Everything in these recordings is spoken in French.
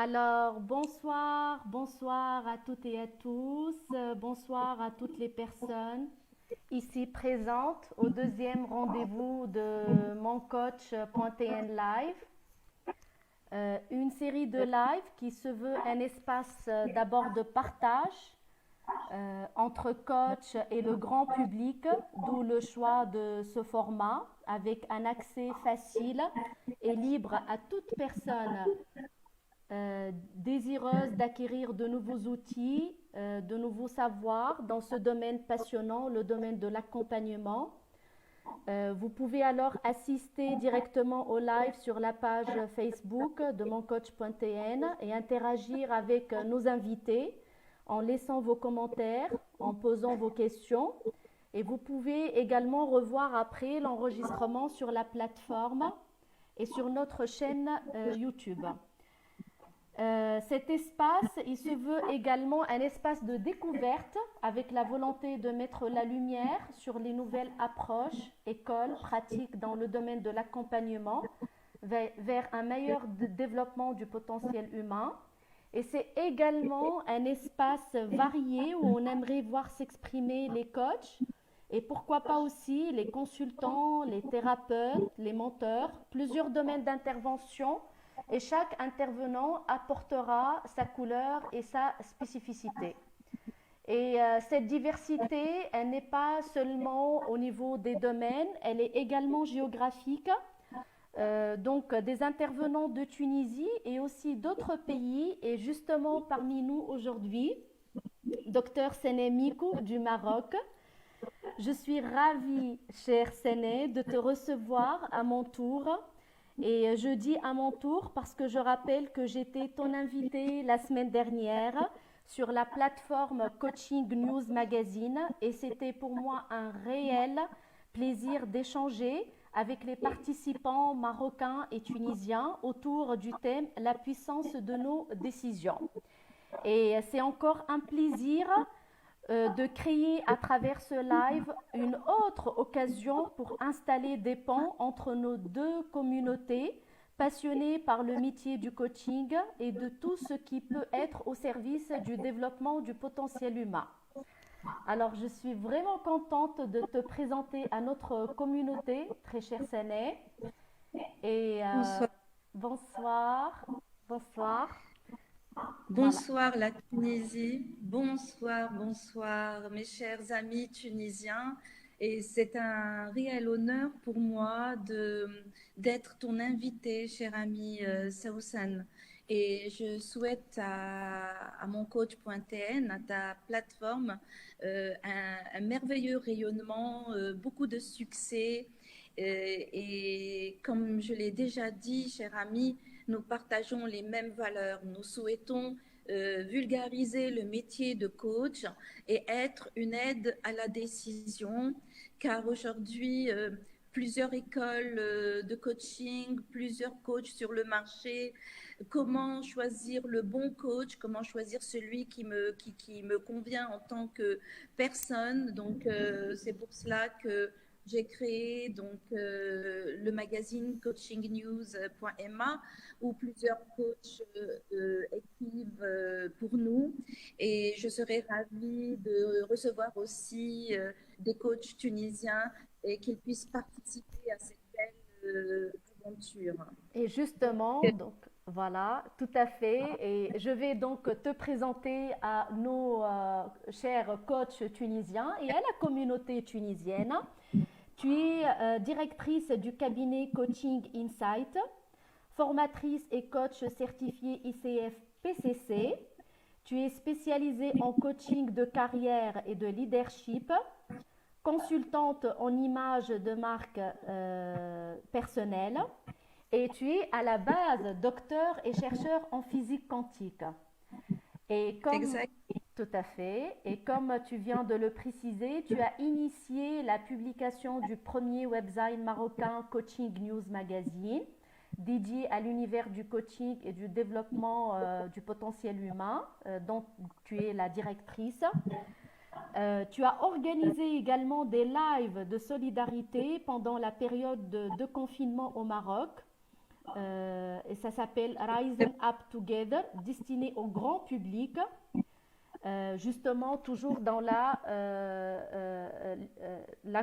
Alors, bonsoir à toutes et à tous, bonsoir à toutes les personnes ici présentes au deuxième rendez-vous de mon coach.tn Live. Une série de lives qui se veut un espace d'abord de partage entre coach et le grand public, d'où le choix de ce format avec un accès facile et libre à toute personne désireuse d'acquérir de nouveaux outils, de nouveaux savoirs dans ce domaine passionnant, le domaine de l'accompagnement. Vous pouvez alors assister directement au live sur la page Facebook de moncoach.tn et interagir avec nos invités en laissant vos commentaires, en posant vos questions. Et vous pouvez également revoir après l'enregistrement sur la plateforme et sur notre chaîne YouTube. Cet espace, il se veut également un espace de découverte avec la volonté de mettre la lumière sur les nouvelles approches, écoles, pratiques dans le domaine de l'accompagnement vers un meilleur développement du potentiel humain. Et c'est également un espace varié où on aimerait voir s'exprimer les coachs et pourquoi pas aussi les consultants, les thérapeutes, les menteurs, plusieurs domaines d'intervention et chaque intervenant apportera sa couleur et sa spécificité. Et cette diversité, elle n'est pas seulement au niveau des domaines, elle est également géographique. Donc des intervenants de Tunisie et aussi d'autres pays. Et justement parmi nous aujourd'hui, Docteur Sene Mikou du Maroc. Je suis ravie, cher Sene, de te recevoir à mon tour. Et je dis à mon tour parce que je rappelle que j'étais ton invitée la semaine dernière sur la plateforme Coaching News Magazine et c'était pour moi un réel plaisir d'échanger avec les participants marocains et tunisiens autour du thème la puissance de nos décisions. Et c'est encore un plaisir de créer à travers ce live une autre occasion pour installer des ponts entre nos deux communautés passionnées par le métier du coaching et de tout ce qui peut être au service du développement du potentiel humain. Alors, je suis vraiment contente de te présenter à notre communauté, très cher Sané. Et Bonsoir. bonsoir, bonsoir. Voilà. Bonsoir la Tunisie, bonsoir mes chers amis tunisiens. Et c'est un réel honneur pour moi d'être ton invité, cher ami Saoussane. Et je souhaite à mon coach.tn, à ta plateforme, un merveilleux rayonnement, beaucoup de succès. Et comme je l'ai déjà dit, cher ami, nous partageons les mêmes valeurs. Nous souhaitons vulgariser le métier de coach et être une aide à la décision, car aujourd'hui, plusieurs écoles de coaching, plusieurs coachs sur le marché. Comment choisir le bon coach? Comment choisir celui qui me convient en tant que personne? Donc, c'est pour cela que j'ai créé donc le magazine coachingnews.ma où plusieurs coachs écrivent pour nous et je serais ravie de recevoir aussi des coachs tunisiens et qu'ils puissent participer à cette belle aventure. Et justement, donc voilà, tout à fait. Et je vais donc te présenter à nos chers coachs tunisiens et à la communauté tunisienne. Tu es directrice du cabinet Coaching Insight, formatrice et coach certifié ICF PCC. Tu es spécialisée en coaching de carrière et de leadership, consultante en images de marque personnelle et tu es à la base docteur et chercheur en physique quantique. Et comme Exact. tout à fait, et comme tu viens de le préciser, tu as initié la publication du premier webzine marocain Coaching News Magazine, dédié à l'univers du coaching et du développement du potentiel humain, dont tu es la directrice. Tu as organisé également des lives de solidarité pendant la période de confinement au Maroc, et ça s'appelle Rising Up Together, destiné au grand public, justement toujours dans la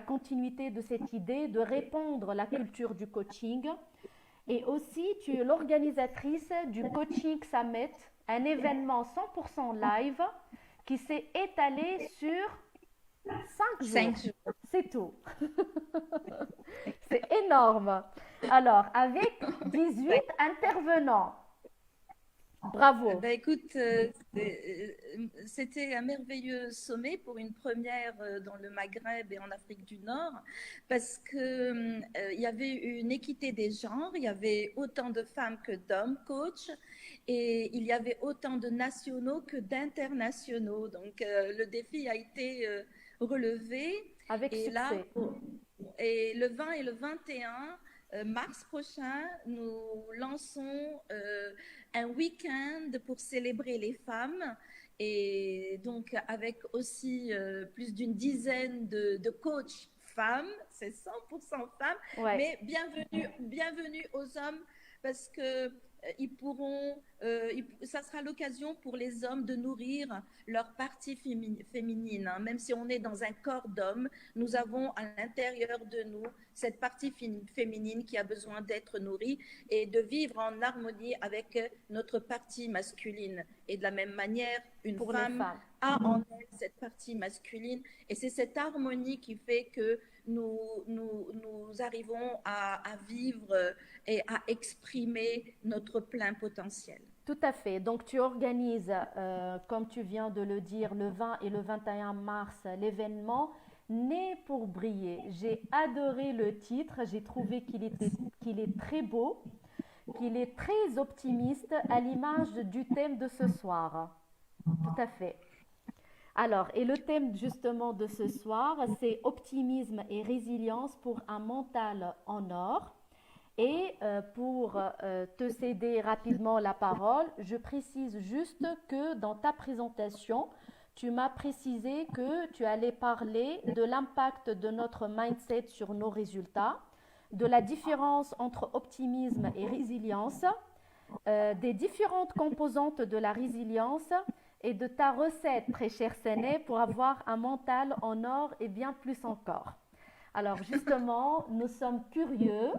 continuité de cette idée de répandre la culture du coaching. Et aussi, tu es l'organisatrice du Coaching Summit, un événement 100% live qui s'est étalé sur 5 jours. 5 jours. C'est tout. C'est énorme. Alors, avec 18 intervenants. Bravo. Ben, écoute, c'était un merveilleux sommet pour une première dans le Maghreb et en Afrique du Nord, parce que il y avait une équité des genres, il y avait autant de femmes que d'hommes coachs, et il y avait autant de nationaux que d'internationaux. Donc le défi a été relevé. Avec Et là, succès. et le 20 et le 21 mars prochain, nous lançons un week-end pour célébrer les femmes. Et donc, avec aussi plus d'une dizaine de coachs femmes, c'est 100% femmes, Ouais, mais bienvenue aux hommes parce que ils pourront, ça sera l'occasion pour les hommes de nourrir leur partie féminine. Hein. Même si on est dans un corps d'homme, nous avons à l'intérieur de nous cette partie féminine qui a besoin d'être nourrie et de vivre en harmonie avec notre partie masculine. Et de la même manière, une pour les femme femmes. a en elle cette partie masculine et c'est cette harmonie qui fait que nous arrivons à vivre et à exprimer notre plein potentiel. Tout à fait. Donc, tu organises, comme tu viens de le dire, le 20 et le 21 mars, l'événement Né pour briller. J'ai adoré le titre. J'ai trouvé qu'il est très beau, qu'il est très optimiste à l'image du thème de ce soir. Tout à fait. Alors, et le thème justement de ce soir, c'est optimisme et résilience pour un mental en or. Et pour te céder rapidement la parole, je précise juste que dans ta présentation, tu m'as précisé que tu allais parler de l'impact de notre mindset sur nos résultats, de la différence entre optimisme et résilience, des différentes composantes de la résilience et de ta recette, très cher Séné, pour avoir un mental en or et bien plus encore. Alors justement, nous sommes curieux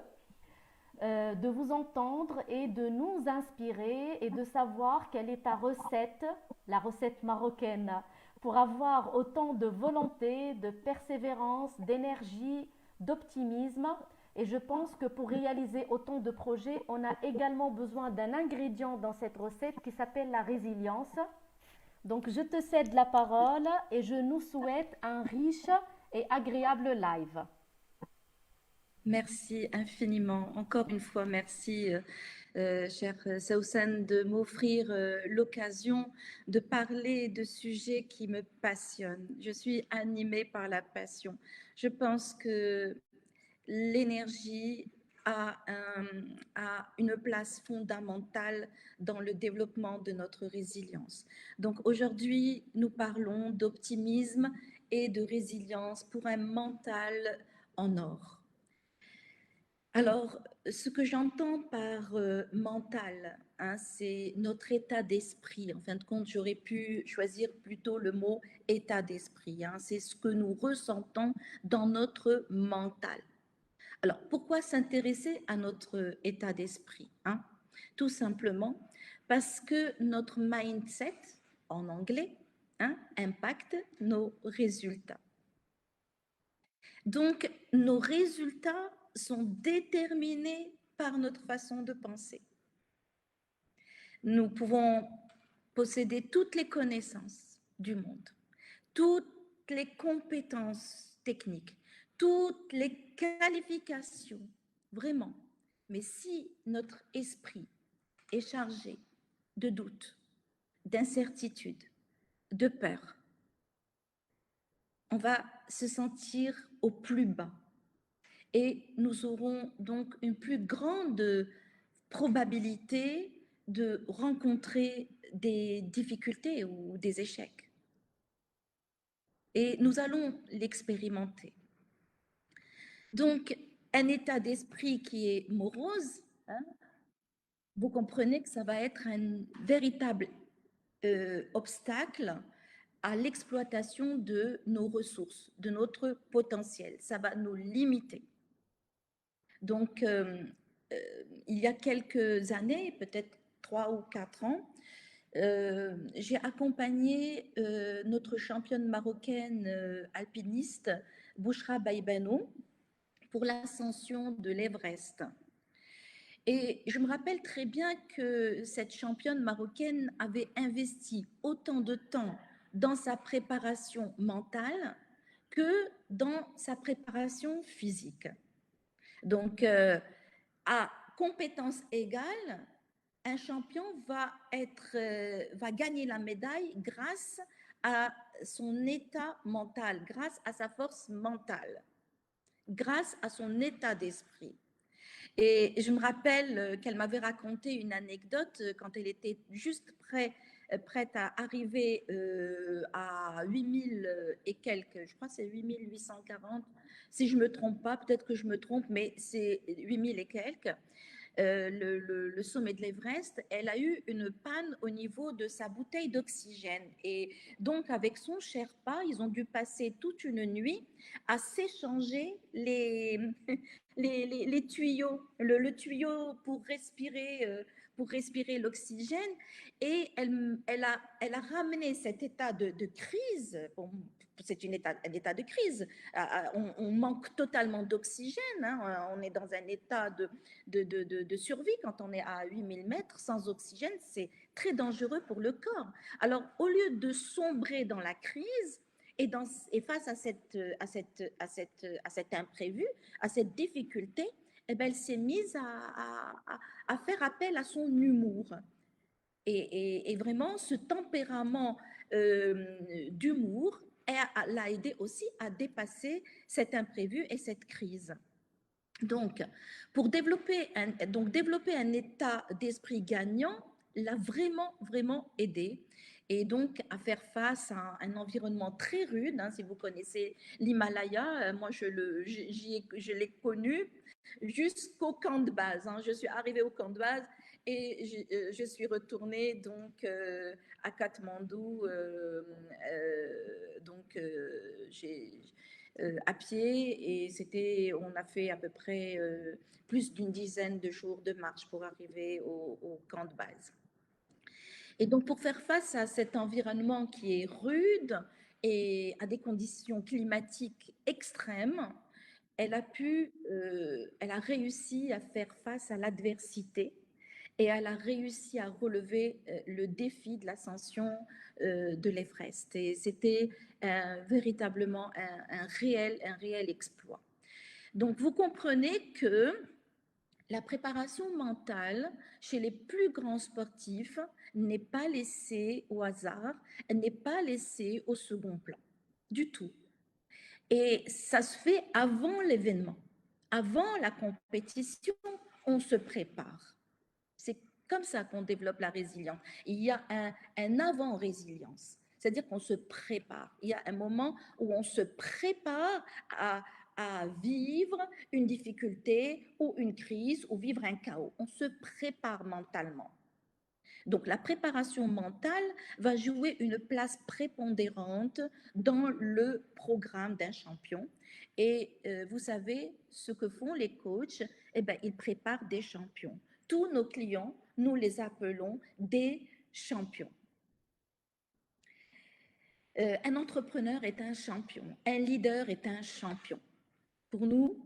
de vous entendre et de nous inspirer et de savoir quelle est ta recette, la recette marocaine, pour avoir autant de volonté, de persévérance, d'énergie, d'optimisme. Et je pense que pour réaliser autant de projets, on a également besoin d'un ingrédient dans cette recette qui s'appelle la résilience. Donc je te cède la parole et je nous souhaite un riche et agréable live. Merci infiniment. Encore une fois, merci, cher Saoussane, de m'offrir l'occasion de parler de sujets qui me passionnent. Je suis animée par la passion. Je pense que l'énergie a une place fondamentale dans le développement de notre résilience. Donc aujourd'hui, nous parlons d'optimisme et de résilience pour un mental en or. Alors, ce que j'entends par mental, hein, c'est notre état d'esprit. En fin de compte, j'aurais pu choisir plutôt le mot état d'esprit. Hein, c'est ce que nous ressentons dans notre mental. Alors, pourquoi s'intéresser à notre état d'esprit, hein? Tout simplement parce que notre mindset, en anglais, hein, impacte nos résultats. Donc, nos résultats sont déterminés par notre façon de penser. Nous pouvons posséder toutes les connaissances du monde, toutes les compétences techniques, toutes les qualifications, vraiment. Mais si notre esprit est chargé de doutes, d'incertitudes, de peur, on va se sentir au plus bas. Et nous aurons donc une plus grande probabilité de rencontrer des difficultés ou des échecs. Et nous allons l'expérimenter. Donc, un état d'esprit qui est morose, hein, vous comprenez que ça va être un véritable obstacle à l'exploitation de nos ressources, de notre potentiel. Ça va nous limiter. Donc, il y a quelques années, peut-être 3 ou 4 ans, j'ai accompagné notre championne marocaine alpiniste, Bouchra Baïbano, pour l'ascension de l'Everest. Et je me rappelle très bien que cette championne marocaine avait investi autant de temps dans sa préparation mentale que dans sa préparation physique. Donc, à compétences égales, un champion va gagner la médaille grâce à son état mental, grâce à sa force mentale, grâce à son état d'esprit. Et je me rappelle qu'elle m'avait raconté une anecdote quand elle était juste prête à arriver à 8000 et quelques, je crois que c'est 8840, si je ne me trompe pas, peut-être que je me trompe, mais c'est 8000 et quelques. Le sommet de l'Everest, elle a eu une panne au niveau de sa bouteille d'oxygène. Et donc, avec son Sherpa, ils ont dû passer toute une nuit à s'échanger les tuyaux, le tuyau pour respirer l'oxygène. Et elle a ramené cet état de crise. Bon, c'est un état de crise. On manque totalement d'oxygène. Hein. On est dans un état de survie quand on est à 8000 mètres sans oxygène. C'est très dangereux pour le corps. Alors, au lieu de sombrer dans la crise, et face à cet imprévu, à cette difficulté, eh ben, elle s'est mise à faire appel à son humour. Et vraiment, ce tempérament d'humour l'a aidé aussi à dépasser cet imprévu et cette crise. Donc, pour développer un état d'esprit gagnant l'a vraiment, vraiment aidé. Et donc, à faire face à un environnement très rude. Hein, si vous connaissez l'Himalaya, moi, je l'ai connu jusqu'au camp de base. Hein. Je suis arrivée au camp de base et je suis retournée donc à Katmandou. À pied et on a fait à peu près plus d'une dizaine de jours de marche pour arriver au camp de base. Et donc, pour faire face à cet environnement qui est rude et à des conditions climatiques extrêmes, elle a réussi à faire face à l'adversité et elle a réussi à relever le défi de l'ascension de l'Everest. Et c'était véritablement un réel exploit. Donc, vous comprenez que la préparation mentale chez les plus grands sportifs n'est pas laissée au hasard, elle n'est pas laissée au second plan, du tout. Et ça se fait avant l'événement. Avant la compétition, on se prépare. C'est comme ça qu'on développe la résilience. Il y a un avant-résilience, c'est-à-dire qu'on se prépare. Il y a un moment où on se prépare à vivre une difficulté ou une crise ou vivre un chaos. On se prépare mentalement. Donc la préparation mentale va jouer une place prépondérante dans le programme d'un champion. Et vous savez, ce que font les coachs, eh ben, ils préparent des champions. Tous nos clients, nous les appelons des champions. Un entrepreneur est un champion, un leader est un champion. Pour nous,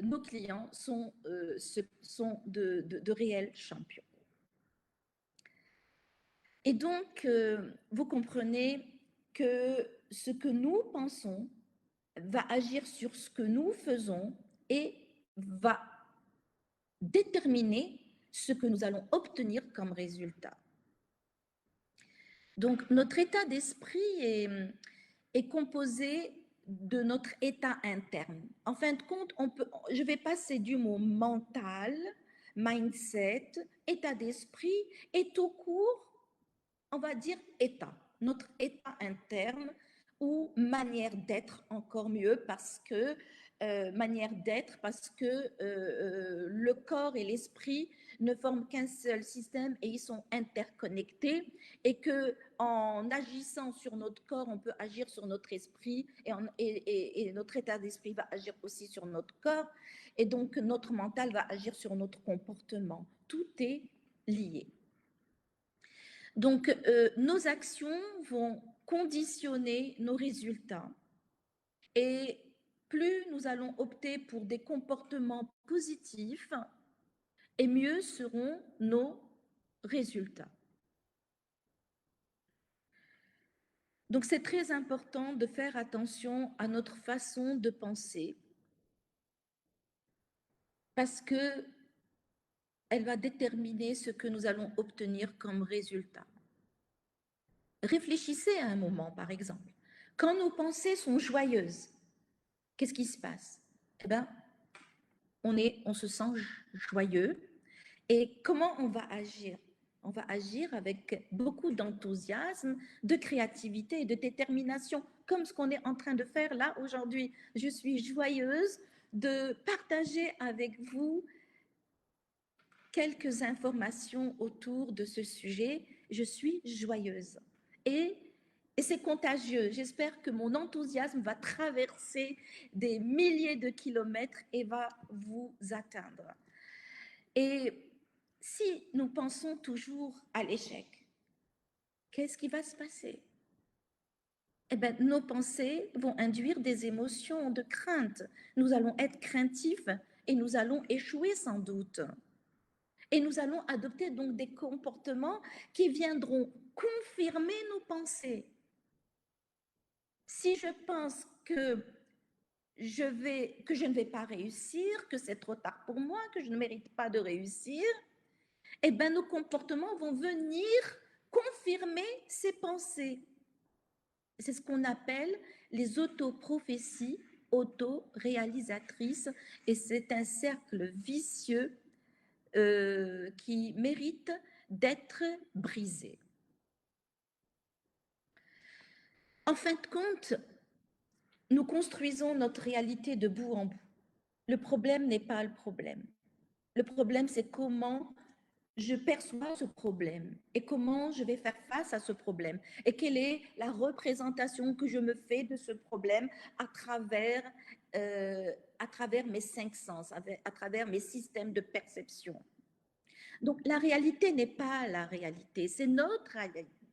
nos clients sont de réels champions. Et donc, vous comprenez que ce que nous pensons va agir sur ce que nous faisons et va déterminer ce que nous allons obtenir comme résultat. Donc, notre état d'esprit est composé de notre état interne. En fin de compte, je vais passer du mot mental, mindset, état d'esprit et tout court, on va dire état, notre état interne ou manière d'être encore mieux parce que manière d'être parce que le corps et l'esprit ne forment qu'un seul système et ils sont interconnectés et que en agissant sur notre corps, on peut agir sur notre esprit et notre état d'esprit va agir aussi sur notre corps et donc notre mental va agir sur notre comportement. Tout est lié. Donc, nos actions vont conditionner nos résultats. Et plus nous allons opter pour des comportements positifs, et mieux seront nos résultats. Donc, c'est très important de faire attention à notre façon de penser parce que elle va déterminer ce que nous allons obtenir comme résultat. Réfléchissez à un moment, par exemple. Quand nos pensées sont joyeuses, qu'est-ce qui se passe? Eh bien, on se sent joyeux. Et comment on va agir? On va agir avec beaucoup d'enthousiasme, de créativité et de détermination, comme ce qu'on est en train de faire là aujourd'hui. Je suis joyeuse de partager avec vous quelques informations autour de ce sujet. Je suis joyeuse. Et c'est contagieux. J'espère que mon enthousiasme va traverser des milliers de kilomètres et va vous atteindre. Et si nous pensons toujours à l'échec, qu'est-ce qui va se passer? Eh bien, nos pensées vont induire des émotions de crainte. Nous allons être craintifs et nous allons échouer sans doute. Et nous allons adopter donc des comportements qui viendront confirmer nos pensées. Si je pense que je ne vais pas réussir, que c'est trop tard pour moi, que je ne mérite pas de réussir, eh bien, nos comportements vont venir confirmer ces pensées. C'est ce qu'on appelle les autoprophéties autoréalisatrices et c'est un cercle vicieux qui mérite d'être brisé. En fin de compte, nous construisons notre réalité de bout en bout. Le problème n'est pas le problème. Le problème, c'est comment je perçois ce problème et comment je vais faire face à ce problème et quelle est la représentation que je me fais de ce problème à travers mes cinq sens, à travers mes systèmes de perception. Donc la réalité n'est pas la réalité, c'est notre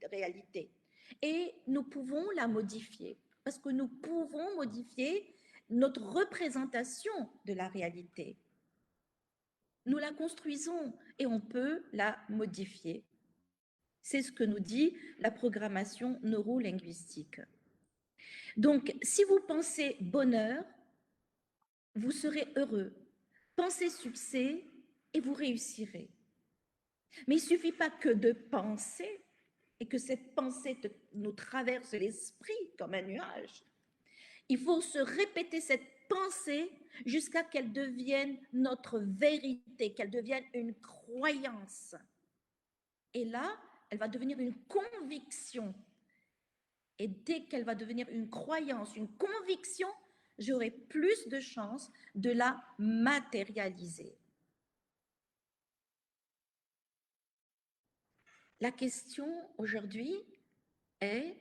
réalité et nous pouvons la modifier parce que nous pouvons modifier notre représentation de la réalité. Nous la construisons et on peut la modifier. C'est ce que nous dit la programmation neurolinguistique. Donc, si vous pensez bonheur, vous serez heureux. Pensez succès et vous réussirez. Mais il ne suffit pas que de penser et que cette pensée nous traverse l'esprit comme un nuage. Il faut se répéter cette pensée jusqu'à qu'elle devienne notre vérité, qu'elle devienne une croyance. Et là, elle va devenir une conviction. Et dès qu'elle va devenir une croyance, une conviction, j'aurai plus de chances de la matérialiser. La question aujourd'hui est,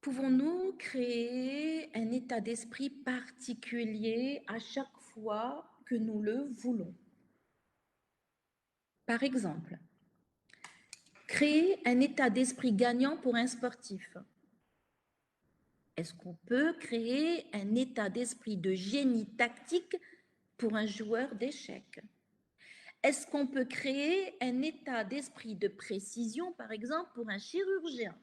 pouvons-nous créer un état d'esprit particulier à chaque fois que nous le voulons? Par exemple, créer un état d'esprit gagnant pour un sportif. Est-ce qu'on peut créer un état d'esprit de génie tactique pour un joueur d'échecs? Est-ce qu'on peut créer un état d'esprit de précision, par exemple, pour un chirurgien?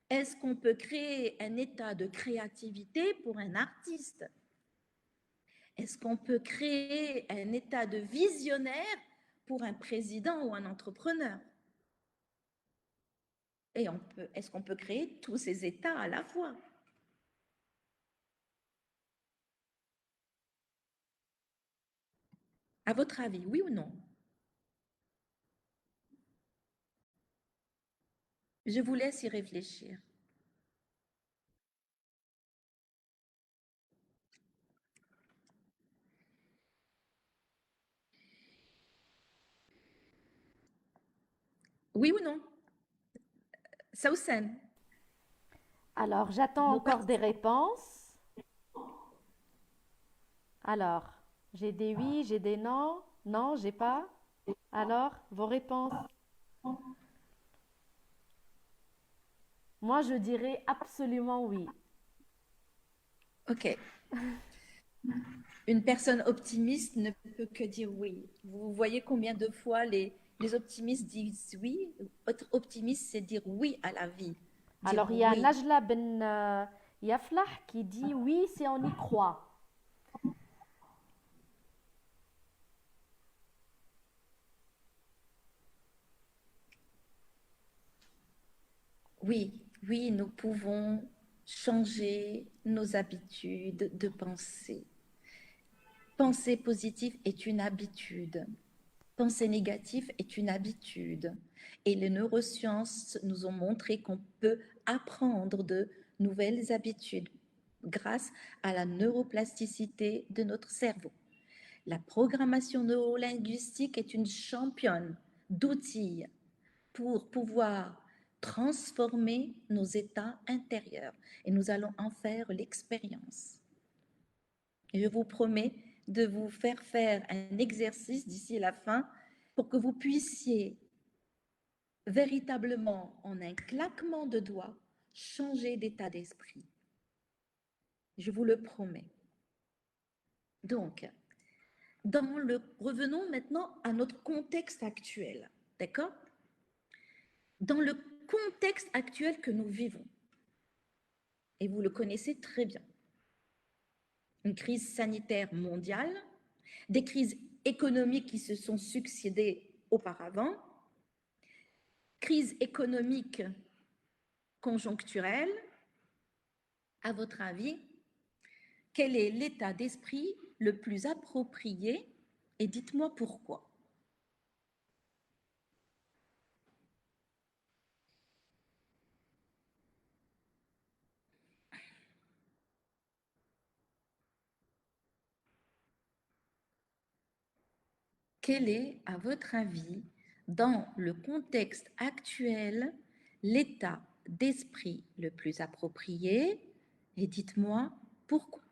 Est-ce qu'on peut créer un état de créativité pour un artiste? Est-ce qu'on peut créer un état de visionnaire pour un président ou un entrepreneur? Et est-ce qu'on peut créer tous ces états à la fois? À votre avis, oui ou non? Je vous laisse y réfléchir. Oui ou non? Sausen, Alors, j'attends nos encore des participants. réponses. Alors, j'ai des oui, j'ai des non. Non, j'ai pas. Alors, vos réponses? Moi, je dirais absolument oui. OK. Une personne optimiste ne peut que dire oui. Vous voyez combien de fois les optimistes disent oui? Être optimiste, c'est dire oui à la vie. Dire Alors, il y a oui. Najla Ben Yaflah qui dit oui si on y croit. Oui, oui, nous pouvons changer nos habitudes de pensée. Penser positif est une habitude. Penser négatif est une habitude. Et les neurosciences nous ont montré qu'on peut apprendre de nouvelles habitudes grâce à la neuroplasticité de notre cerveau. La programmation neurolinguistique est une championne d'outils pour pouvoir transformer nos états intérieurs. Et nous allons en faire l'expérience. Je vous promets de vous faire faire un exercice d'ici la fin pour que vous puissiez véritablement, en un claquement de doigts, changer d'état d'esprit. Je vous le promets. Donc, revenons maintenant à notre contexte actuel. D'accord? Dans le contexte actuel que nous vivons, et vous le connaissez très bien, une crise sanitaire mondiale, des crises économiques qui se sont succédées auparavant, crise économique conjoncturelle, à votre avis, quel est l'état d'esprit le plus approprié et dites-moi pourquoi. Quel est, à votre avis, dans le contexte actuel, l'état d'esprit le plus approprié et dites-moi pourquoi.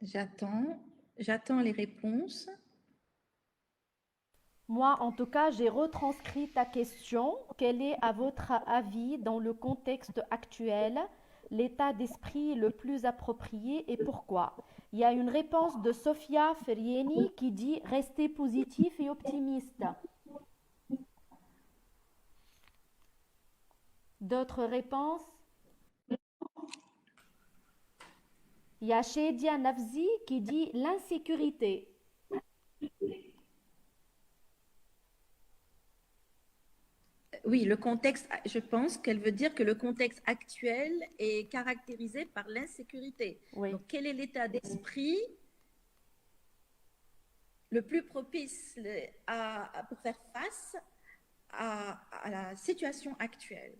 J'attends, j'attends les réponses. Moi, en tout cas, j'ai retranscrit ta question. Quel est, à votre avis, dans le contexte actuel, l'état d'esprit le plus approprié et pourquoi? Il y a une réponse de Sofia Ferieni qui dit rester positif et optimiste. D'autres réponses? Il y a Shedia Nafzi qui dit l'insécurité. Oui, le contexte, je pense qu'elle veut dire que le contexte actuel est caractérisé par l'insécurité. Oui. Donc, quel est l'état d'esprit le plus propice pour faire face à la situation actuelle?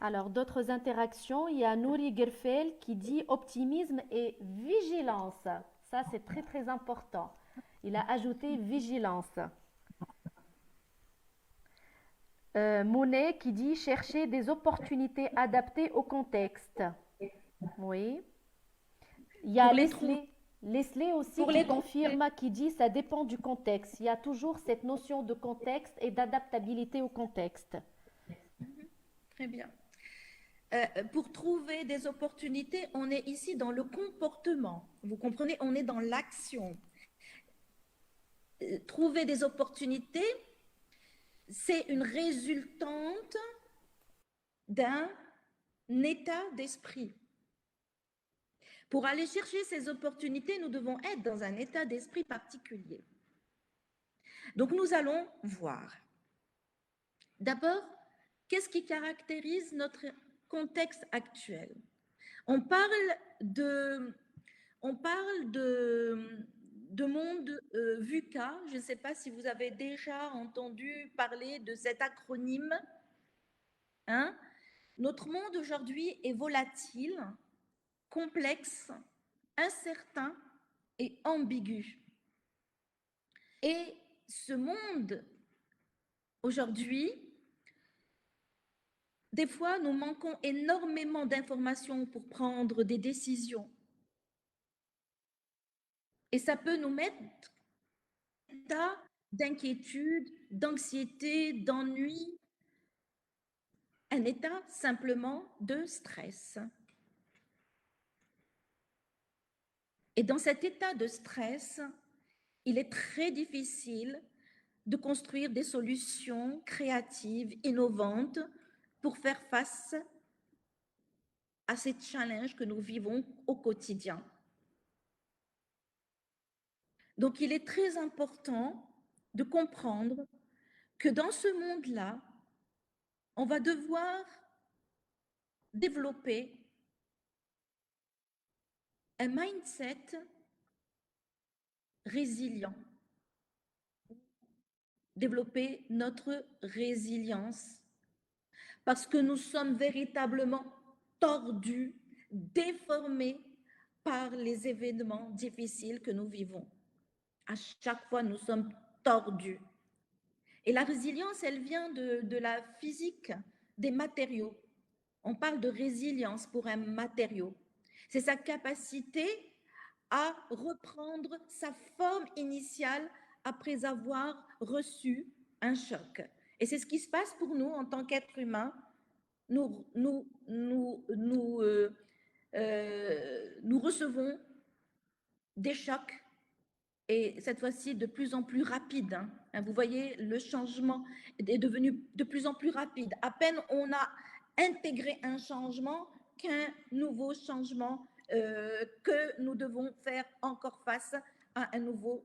Alors, d'autres interactions, il y a Nouri Gerfel qui dit optimisme et vigilance. Ça, c'est très très important. Il a ajouté vigilance. Monet qui dit chercher des opportunités adaptées au contexte. Oui. Il y a Pour les trouver, Leslie aussi pour qui les trouver, confirme, qui dit ça dépend du contexte. Il y a toujours cette notion de contexte et d'adaptabilité au contexte. très bien. Pour trouver des opportunités, on est ici dans le comportement. Vous comprenez, on est dans l'action. Trouver des opportunités, c'est une résultante d'un état d'esprit. Pour aller chercher ces opportunités, nous devons être dans un état d'esprit particulier. Donc nous allons voir. D'abord, qu'est-ce qui caractérise notre contexte actuel? On parle de, on parle de monde VUCA. Je ne sais pas si vous avez déjà entendu parler de cet acronyme. Hein? Notre monde aujourd'hui est volatile, complexe, incertain et ambigu. Et ce monde, aujourd'hui, des fois, nous manquons énormément d'informations pour prendre des décisions. Et ça peut nous mettre en état d'inquiétude, d'anxiété, d'ennui, un état simplement de stress. Et dans cet état de stress, il est très difficile de construire des solutions créatives, innovantes pour faire face à ces challenges que nous vivons au quotidien. Donc, il est très important de comprendre que dans ce monde-là, on va devoir développer un mindset résilient, développer notre résilience, parce que nous sommes véritablement tordus, déformés par les événements difficiles que nous vivons. À chaque fois, nous sommes tordus. Et la résilience, elle vient de la physique des matériaux. On parle de résilience pour un matériau. C'est sa capacité à reprendre sa forme initiale après avoir reçu un choc. Et c'est ce qui se passe pour nous en tant qu'êtres humains. Nous recevons des chocs et cette fois-ci de plus en plus rapide. Vous voyez, le changement est devenu de plus en plus rapide. À peine on a intégré un changement qu'un nouveau changement que nous devons faire encore face à un nouveau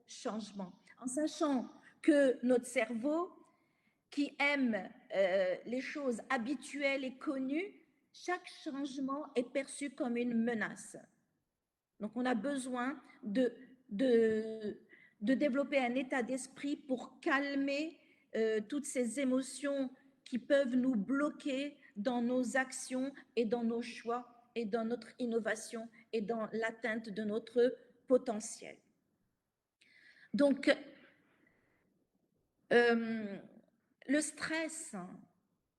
changement. En sachant que notre cerveau, qui aime les choses habituelles et connues, chaque changement est perçu comme une menace. Donc, on a besoin de développer un état d'esprit pour calmer toutes ces émotions qui peuvent nous bloquer dans nos actions et dans nos choix et dans notre innovation et dans l'atteinte de notre potentiel. Donc, le stress,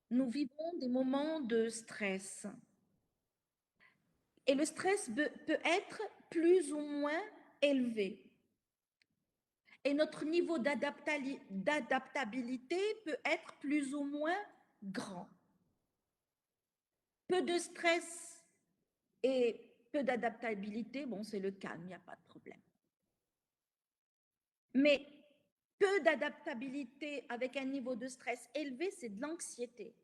nous vivons des moments de stress. Et le stress peut être plus ou moins élevé. Et notre niveau d'adaptabilité peut être plus ou moins grand. Peu de stress et peu d'adaptabilité, bon, c'est le calme, il n'y a pas de problème. Mais peu d'adaptabilité avec un niveau de stress élevé, c'est de l'anxiété.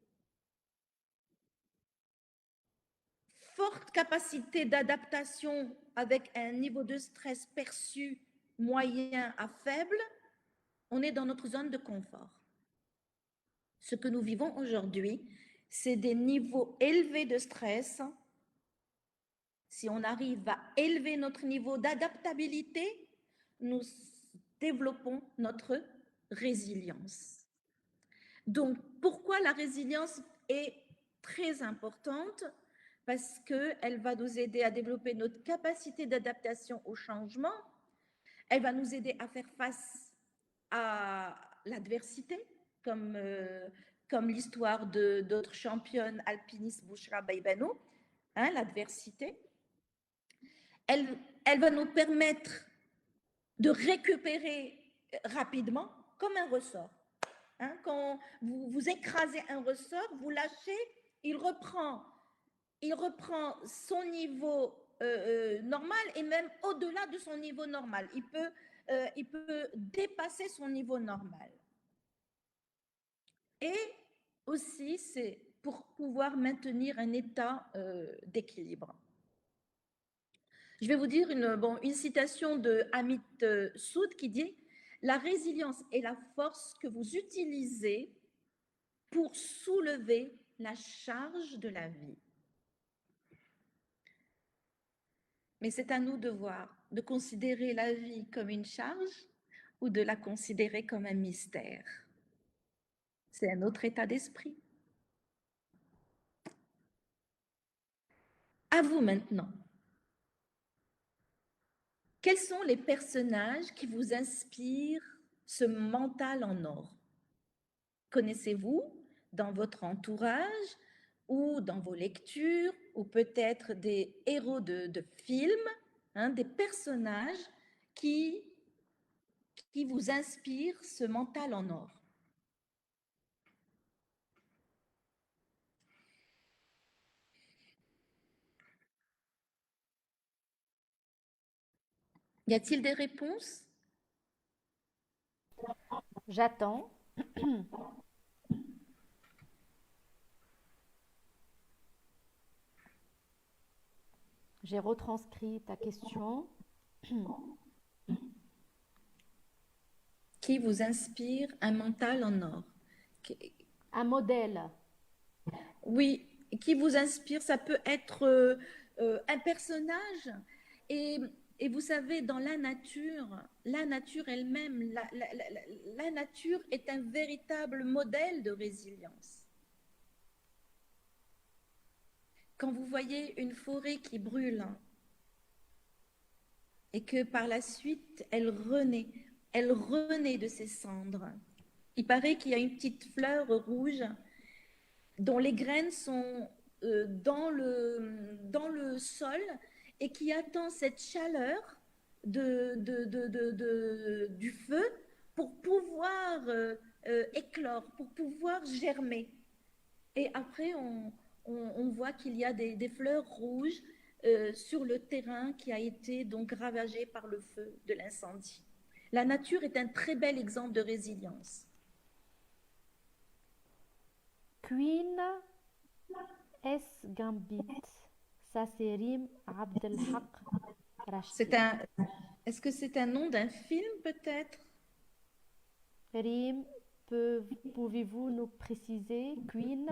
Forte capacité d'adaptation avec un niveau de stress perçu moyen à faible, on est dans notre zone de confort. Ce que nous vivons aujourd'hui, c'est des niveaux élevés de stress. Si on arrive à élever notre niveau d'adaptabilité, nous développons notre résilience. Donc, pourquoi la résilience est très importante? Parce qu'elle va nous aider à développer notre capacité d'adaptation au changement. Elle va nous aider à faire face à l'adversité, comme l'histoire d'autres championnes alpinistes, Bouchra Baïbano, l'adversité. Elle va nous permettre de récupérer rapidement, comme un ressort. Quand vous écrasez un ressort, vous lâchez, il reprend son niveau normal et même au-delà de son niveau normal. Il peut dépasser son niveau normal. Et aussi, c'est pour pouvoir maintenir un état d'équilibre. Je vais vous dire une citation de Amit Sood qui dit « La résilience est la force que vous utilisez pour soulever la charge de la vie. » Mais c'est à nous de voir de considérer la vie comme une charge ou de la considérer comme un mystère. C'est un autre état d'esprit. À vous maintenant. Quels sont les personnages qui vous inspirent ce mental en or? Connaissez-vous dans votre entourage ou dans vos lectures ou peut-être des héros de films, des personnages qui, qui vous inspirent ce mental en or? Y a-t-il des réponses? J'attends. J'ai retranscrit ta question. Qui vous inspire un mental en or? Un modèle. Oui, qui vous inspire, ça peut être un personnage. Et, et vous savez, dans la nature elle-même, la nature est un véritable modèle de résilience. Quand vous voyez une forêt qui brûle et que par la suite elle renaît de ses cendres. Il paraît qu'il y a une petite fleur rouge dont les graines sont dans le sol et qui attend cette chaleur du feu pour pouvoir éclore, pour pouvoir germer. Et après, on voit qu'il y a des fleurs rouges sur le terrain qui a été donc ravagé par le feu de l'incendie. La nature est un très bel exemple de résilience. Queen S. Gambit. Ça, c'est Rim Abdelhak C'est Rachdi. un, est-ce que c'est un nom d'un film peut-être? Rim, pouvez-vous nous préciser, Queen?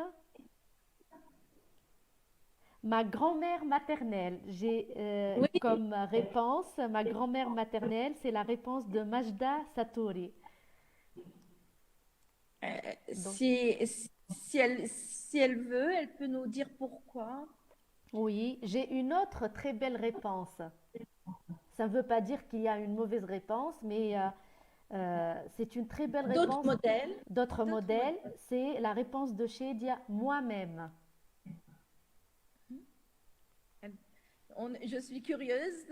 Ma grand-mère maternelle, j'ai Oui, comme réponse, ma grand-mère maternelle, c'est la réponse de Majda Satori. Donc, si elle veut, elle peut nous dire pourquoi. oui, j'ai une autre très belle réponse. Ça ne veut pas dire qu'il y a une mauvaise réponse, mais c'est une très belle D'autres réponse. modèles, D'autres d'autres modèles, modèles. c'est la réponse de Shedia, moi-même. Je suis curieuse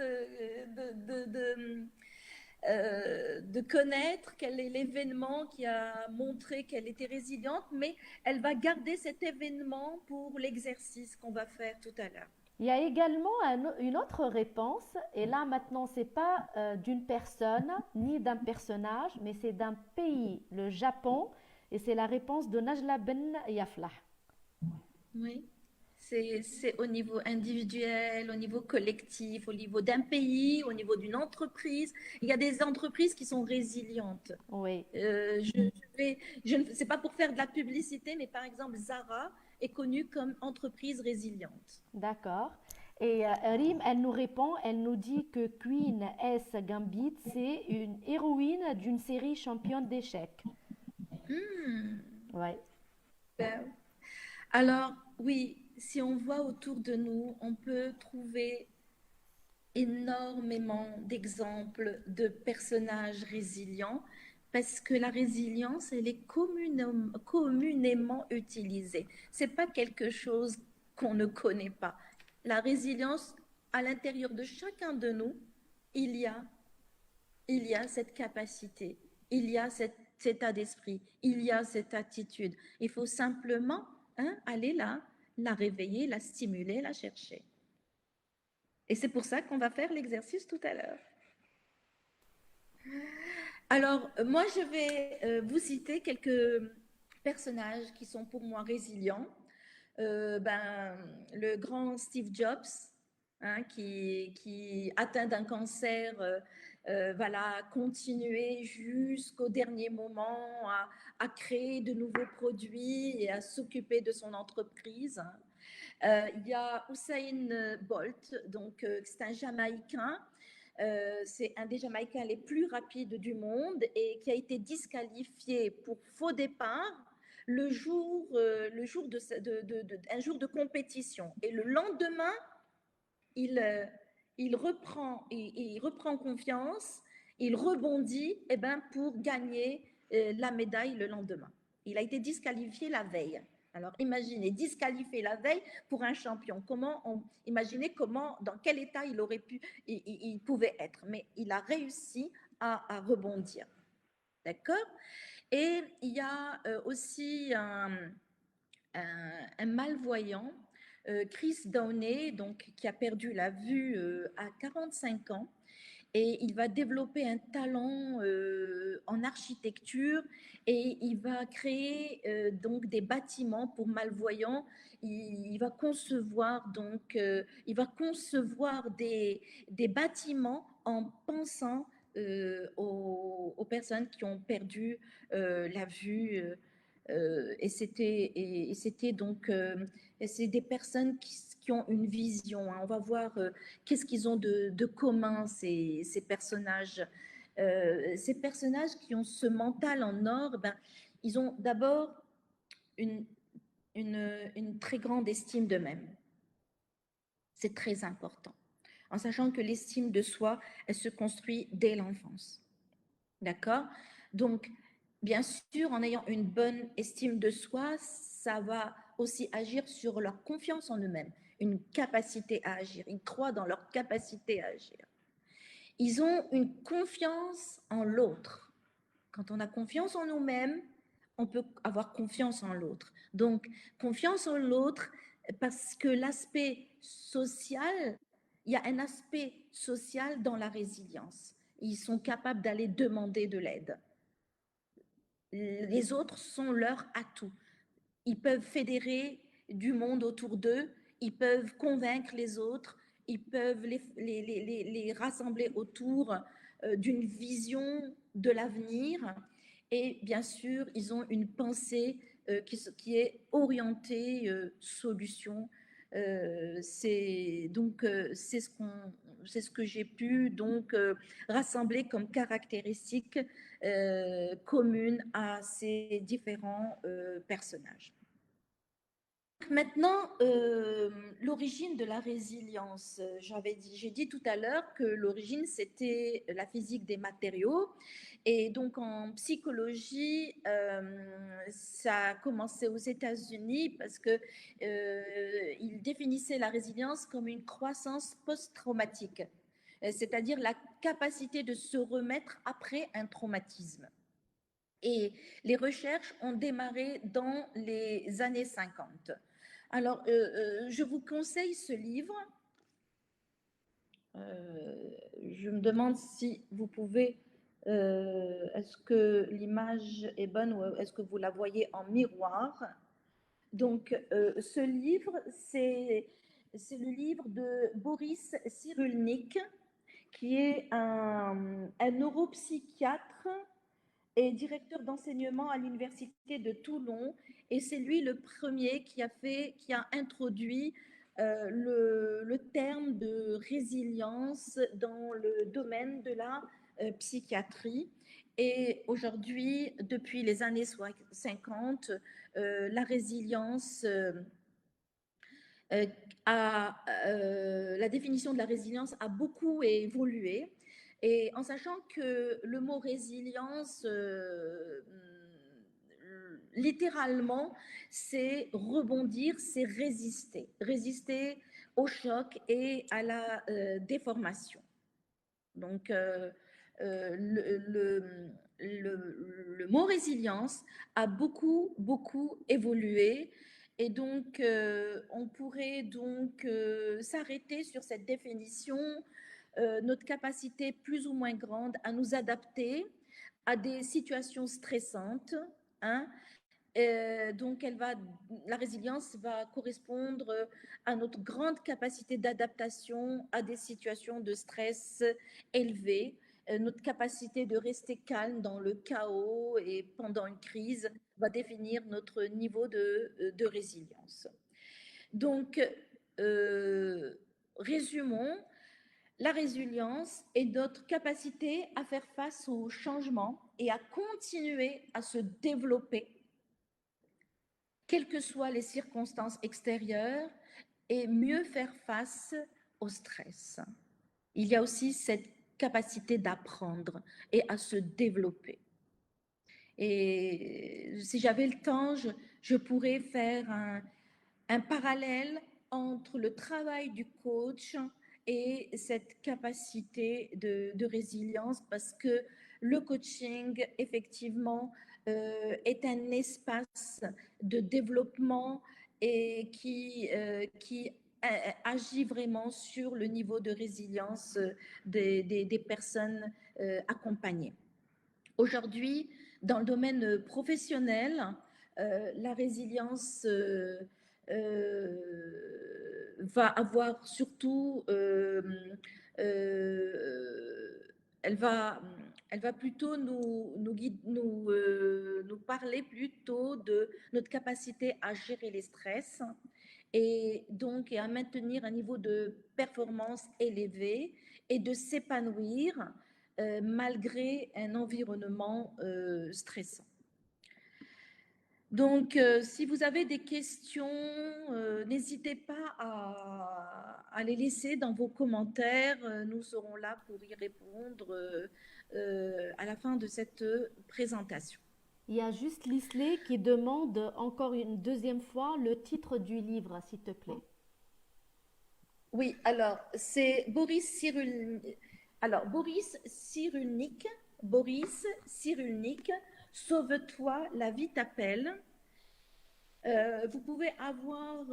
de connaître quel est l'événement qui a montré qu'elle était résiliente, mais elle va garder cet événement pour l'exercice qu'on va faire tout à l'heure. Il y a également une autre réponse, et là maintenant c'est pas d'une personne ni d'un personnage, mais c'est d'un pays, le Japon, et c'est la réponse de Najla Ben Yaflah. Oui. C'est au niveau individuel, au niveau collectif, au niveau d'un pays, au niveau d'une entreprise. Il y a des entreprises qui sont résilientes. Oui, Je ne sais pas pour faire de la publicité, mais par exemple, Zara est connue comme entreprise résiliente. d'accord. Et Rim, elle nous répond, elle nous dit que Queen S. Gambit, c'est une héroïne d'une série championne d'échecs. Ouais. Ben, alors, oui, si on voit autour de nous, on peut trouver énormément d'exemples de personnages résilients parce que la résilience, elle est communément utilisée. C'est pas quelque chose qu'on ne connaît pas. La résilience, à l'intérieur de chacun de nous, il y a, il y a cette capacité, il y a cet état d'esprit, il y a cette attitude. Il faut simplement aller là, la réveiller, la stimuler, la chercher. Et c'est pour ça qu'on va faire l'exercice tout à l'heure. Alors, moi, je vais vous citer quelques personnages qui sont pour moi résilients. Le grand Steve Jobs, qui atteint d'un cancer, voilà, continuer jusqu'au dernier moment à créer de nouveaux produits et à s'occuper de son entreprise. Il y a Usain Bolt, donc c'est un Jamaïcain c'est un des Jamaïcains les plus rapides du monde et qui a été disqualifié pour faux départ un jour de compétition. Et le lendemain, il, euh, il reprend confiance, il rebondit pour gagner la médaille le lendemain. Il a été disqualifié la veille. Alors imaginez, disqualifié la veille pour un champion. Imaginez dans quel état il pouvait être. Mais il a réussi à rebondir. D'accord? Et il y a aussi un malvoyant, Chris Downey, donc, qui a perdu la vue à 45 ans. Et il va développer un talent en architecture et il va créer donc des bâtiments pour malvoyants. Il va concevoir des bâtiments en pensant aux personnes qui ont perdu la vue. C'était donc c'est des personnes qui ont une vision. Hein. On va voir qu'est-ce qu'ils ont de commun, ces personnages. Ces personnages qui ont ce mental en or, ils ont d'abord une, une très grande estime d'eux-mêmes. C'est très important. En sachant que l'estime de soi, elle se construit dès l'enfance. D'accord? Donc, bien sûr, en ayant une bonne estime de soi, ça va aussi agir sur leur confiance en eux-mêmes, une capacité à agir. Ils croient dans leur capacité à agir. Ils ont une confiance en l'autre. Quand on a confiance en nous-mêmes, on peut avoir confiance en l'autre. Donc, confiance en l'autre, parce que l'aspect social, il y a un aspect social dans la résilience. Ils sont capables d'aller demander de l'aide. Les autres sont leur atout. Ils peuvent fédérer du monde autour d'eux, ils peuvent convaincre les autres, ils peuvent les rassembler autour d'une vision de l'avenir. Et bien sûr, ils ont une pensée qui est orientée solution. C'est ce que j'ai pu donc rassembler comme caractéristiques communes à ces différents personnages. Maintenant, l'origine de la résilience. J'ai dit tout à l'heure que l'origine, c'était la physique des matériaux. Et donc, en psychologie, ça a commencé aux États-Unis parce que ils définissaient la résilience comme une croissance post-traumatique, c'est-à-dire la capacité de se remettre après un traumatisme. Et les recherches ont démarré dans les années 50. Alors, je vous conseille ce livre. Je me demande si vous pouvez, est-ce que l'image est bonne ou est-ce que vous la voyez en miroir? Donc, ce livre, c'est le livre de Boris Cyrulnik, qui est un neuropsychiatre et directeur d'enseignement à l'université de Toulon. Et c'est lui le premier qui a introduit le terme de résilience dans le domaine de la psychiatrie. Et aujourd'hui, depuis les années 50, la résilience la définition de la résilience a beaucoup évolué. Et en sachant que le mot résilience, littéralement, c'est rebondir, c'est résister. Résister au choc et à la déformation. Donc, le mot résilience a beaucoup, beaucoup évolué. Et donc, on pourrait donc s'arrêter sur cette définition, notre capacité plus ou moins grande à nous adapter à des situations stressantes. Hein. Donc, la résilience va correspondre à notre grande capacité d'adaptation à des situations de stress élevées, notre capacité de rester calme dans le chaos et pendant une crise va définir notre niveau de résilience. Donc, résumons, La résilience est notre capacité à faire face aux changements et à continuer à se développer, quelles que soient les circonstances extérieures, et mieux faire face au stress. Il y a aussi cette capacité d'apprendre et à se développer. Et si j'avais le temps, je pourrais faire un parallèle entre le travail du coach et cette capacité de résilience, parce que le coaching, effectivement, est un espace de développement et qui agit vraiment sur le niveau de résilience des personnes accompagnées. Aujourd'hui, dans le domaine professionnel, la résilience va avoir surtout, elle va, elle va plutôt nous parler plutôt de notre capacité à gérer les stress et donc à maintenir un niveau de performance élevé et de s'épanouir malgré un environnement stressant. Donc, si vous avez des questions, n'hésitez pas à les laisser dans vos commentaires. Nous serons là pour y répondre à la fin de cette présentation. Il y a juste Lisley qui demande encore une deuxième fois le titre du livre, s'il te plaît. Oui, alors c'est Boris Cyrulnik. Alors Boris Cyrulnik, Sauve-toi, la vie t'appelle. Vous pouvez avoir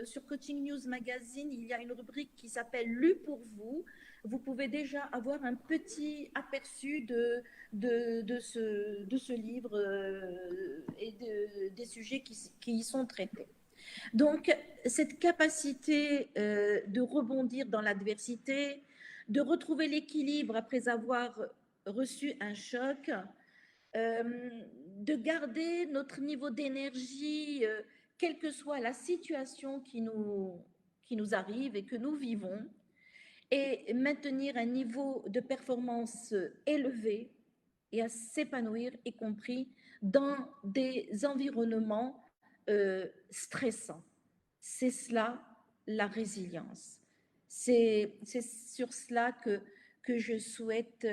sur Coaching News Magazine, il y a une rubrique qui s'appelle Lu pour vous. Vous pouvez déjà avoir un petit aperçu de ce livre et des sujets qui y sont traités. Donc, cette capacité de rebondir dans l'adversité, de retrouver l'équilibre après avoir reçu un choc, de garder notre niveau d'énergie, quelle que soit la situation qui nous arrive et que nous vivons, et maintenir un niveau de performance élevé et à s'épanouir, y compris dans des environnements stressants. C'est cela la résilience. C'est sur cela que je souhaite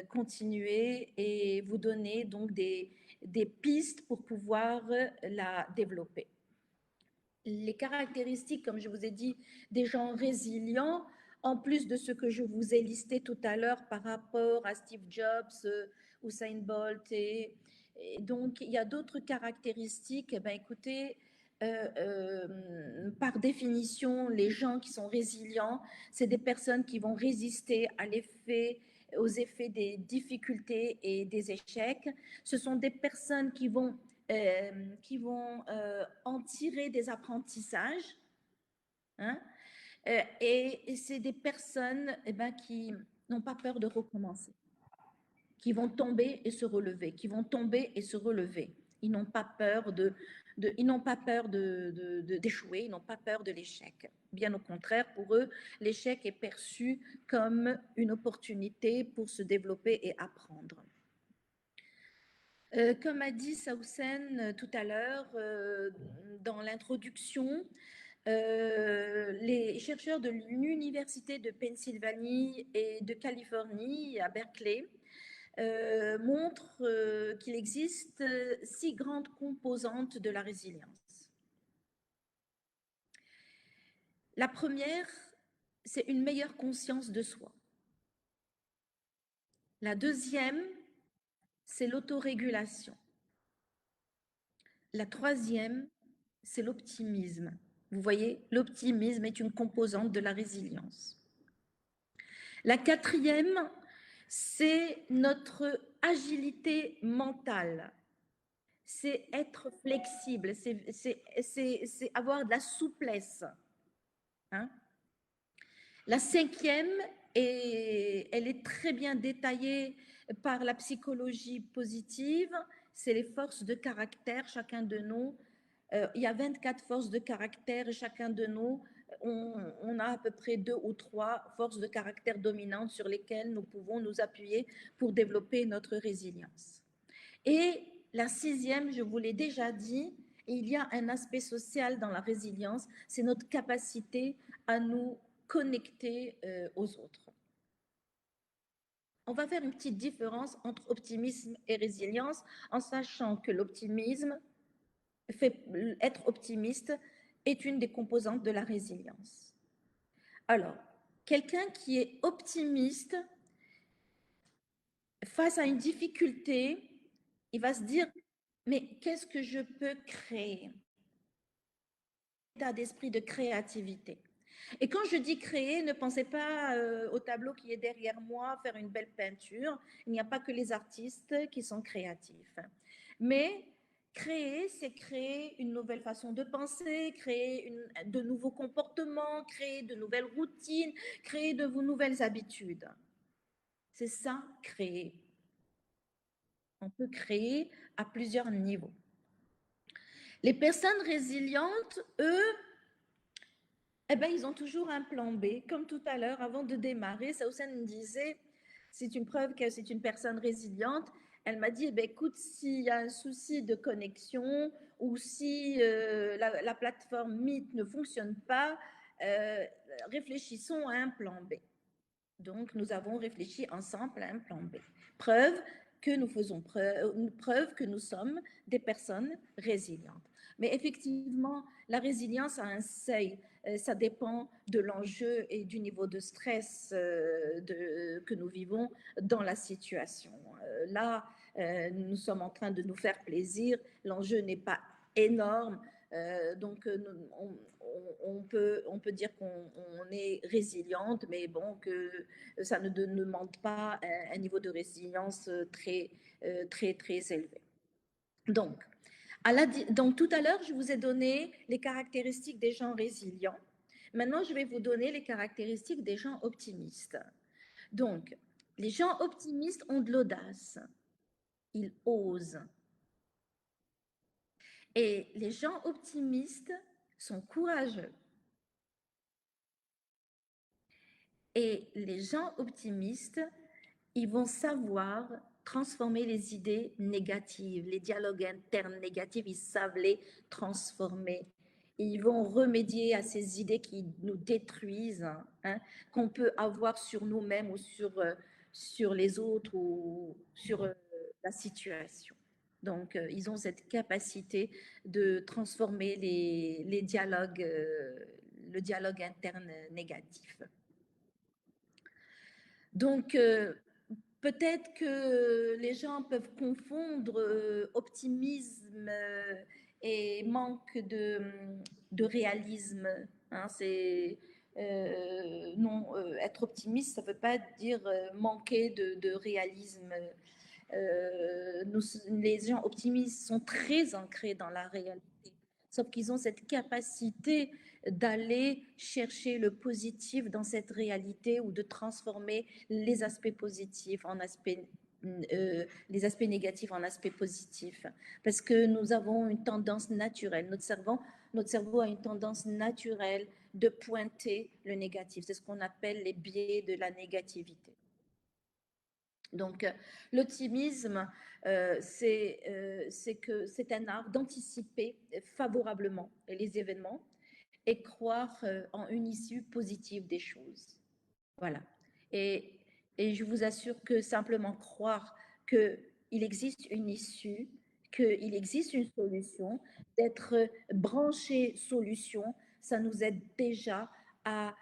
continuer et vous donner donc des pistes pour pouvoir la développer. Les caractéristiques, comme je vous ai dit, des gens résilients, en plus de ce que je vous ai listé tout à l'heure par rapport à Steve Jobs, Usain Bolt, et donc il y a d'autres caractéristiques. Eh bien, écoutez, par définition, les gens qui sont résilients, c'est des personnes qui vont résister aux effets des difficultés et des échecs. Ce sont des personnes qui vont en tirer des apprentissages. Hein, et c'est des personnes qui n'ont pas peur de recommencer, qui vont tomber et se relever, qui vont tomber et se relever. Ils n'ont pas peur ils n'ont pas peur d'échouer, ils n'ont pas peur de l'échec. Bien au contraire, pour eux, l'échec est perçu comme une opportunité pour se développer et apprendre. Comme a dit Sausen tout à l'heure dans l'introduction, les chercheurs de l'Université de Pennsylvanie et de Californie à Berkeley montrent qu'il existe 6 grandes composantes de la résilience. La première, c'est une meilleure conscience de soi. La deuxième, c'est l'autorégulation. La troisième, c'est l'optimisme. Vous voyez, l'optimisme est une composante de la résilience. La quatrième, c'est notre agilité mentale. C'est être flexible, c'est avoir de la souplesse. Hein? La cinquième, et elle est très bien détaillée par la psychologie positive, c'est les forces de caractère. Chacun de nous, il y a 24 forces de caractère et chacun de nous on a à peu près 2 ou 3 forces de caractère dominantes sur lesquelles nous pouvons nous appuyer pour développer notre résilience. Et la 6e, je vous l'ai déjà dit, il y a un aspect social dans la résilience, c'est notre capacité à nous connecter aux autres. On va faire une petite différence entre optimisme et résilience en sachant que l'optimisme, être optimiste, est une des composantes de la résilience. Alors, quelqu'un qui est optimiste face à une difficulté, il va se dire, mais qu'est-ce que je peux créer? État d'esprit de créativité. Et quand je dis créer, ne pensez pas au tableau qui est derrière moi, faire une belle peinture. Il n'y a pas que les artistes qui sont créatifs. Mais créer, c'est créer une nouvelle façon de penser, créer de nouveaux comportements, créer de nouvelles routines, créer de nouvelles habitudes. C'est ça, créer. On peut créer à plusieurs niveaux. Les personnes résilientes, eux, eh ben, ils ont toujours un plan B. Comme tout à l'heure, avant de démarrer, Saoussen me disait, c'est une preuve que c'est une personne résiliente. Elle m'a dit, eh ben, écoute, s'il y a un souci de connexion ou si la plateforme Meet ne fonctionne pas, réfléchissons à un plan B. Donc, nous avons réfléchi ensemble à un plan B. Preuve que nous faisons preuve que nous sommes des personnes résilientes. Mais effectivement, la résilience a un seuil. Ça dépend de l'enjeu et du niveau de stress que nous vivons dans la situation. Là, nous sommes en train de nous faire plaisir. L'enjeu n'est pas énorme. Donc, on peut dire qu'on est résiliente, mais bon, que ça ne demande pas un niveau de résilience très, très, très élevé. Donc, donc, tout à l'heure, je vous ai donné les caractéristiques des gens résilients. Maintenant, je vais vous donner les caractéristiques des gens optimistes. Donc, les gens optimistes ont de l'audace. Ils osent. Et les gens optimistes sont courageux. Et les gens optimistes, ils vont savoir transformer les idées négatives, les dialogues internes négatifs, ils savent les transformer. Ils vont remédier à ces idées qui nous détruisent, hein, qu'on peut avoir sur nous-mêmes ou sur les autres ou sur la situation. Donc, ils ont cette capacité de transformer les dialogues, le dialogue interne négatif. Donc, peut-être que les gens peuvent confondre optimisme et manque de réalisme. Hein, non, être optimiste, ça ne veut pas dire manquer de réalisme. Les gens optimistes sont très ancrés dans la réalité, sauf qu'ils ont cette capacité d'aller chercher le positif dans cette réalité ou de transformer les aspects positifs en les aspects négatifs en aspects positifs. Parce que nous avons une tendance naturelle, notre cerveau a une tendance naturelle de pointer le négatif. C'est ce qu'on appelle les biais de la négativité. Donc, l'optimisme, c'est un art d'anticiper favorablement les événements et croire en une issue positive des choses. Voilà. Et je vous assure que simplement croire qu'il existe une issue, qu'il existe une solution, d'être branché solution, ça nous aide déjà à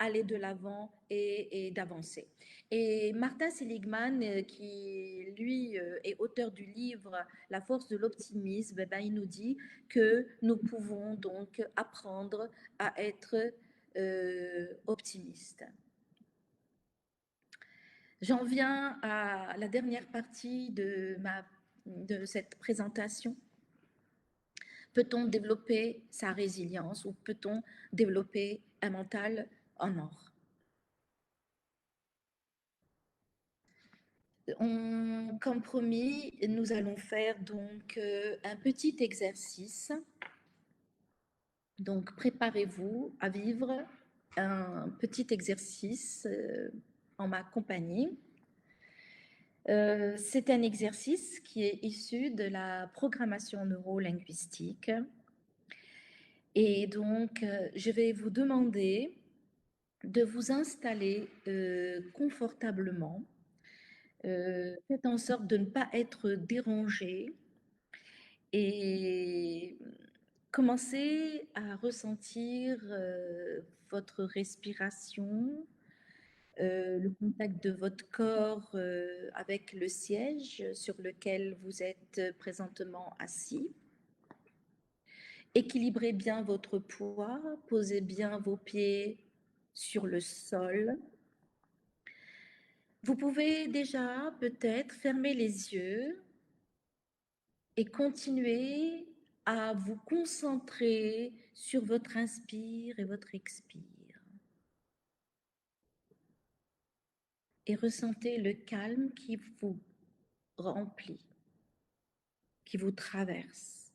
aller de l'avant et d'avancer. Et Martin Seligman, qui lui est auteur du livre La force de l'optimisme, eh ben, il nous dit que nous pouvons donc apprendre à être optimistes. J'en viens à la dernière partie de cette présentation. Peut-on développer sa résilience ou peut-on développer un mental en or? Comme promis, nous allons faire donc un petit exercice. Donc, préparez-vous à vivre un petit exercice en ma compagnie. C'est un exercice qui est issu de la programmation neurolinguistique. Et donc, je vais vous demander de vous installer confortablement. Faites en sorte de ne pas être dérangé et commencez à ressentir votre respiration, le contact de votre corps avec le siège sur lequel vous êtes présentement assis. Équilibrez bien votre poids, posez bien vos pieds sur le sol. Vous pouvez déjà peut-être fermer les yeux et continuer à vous concentrer sur votre inspire et votre expire. Et ressentez le calme qui vous remplit, qui vous traverse.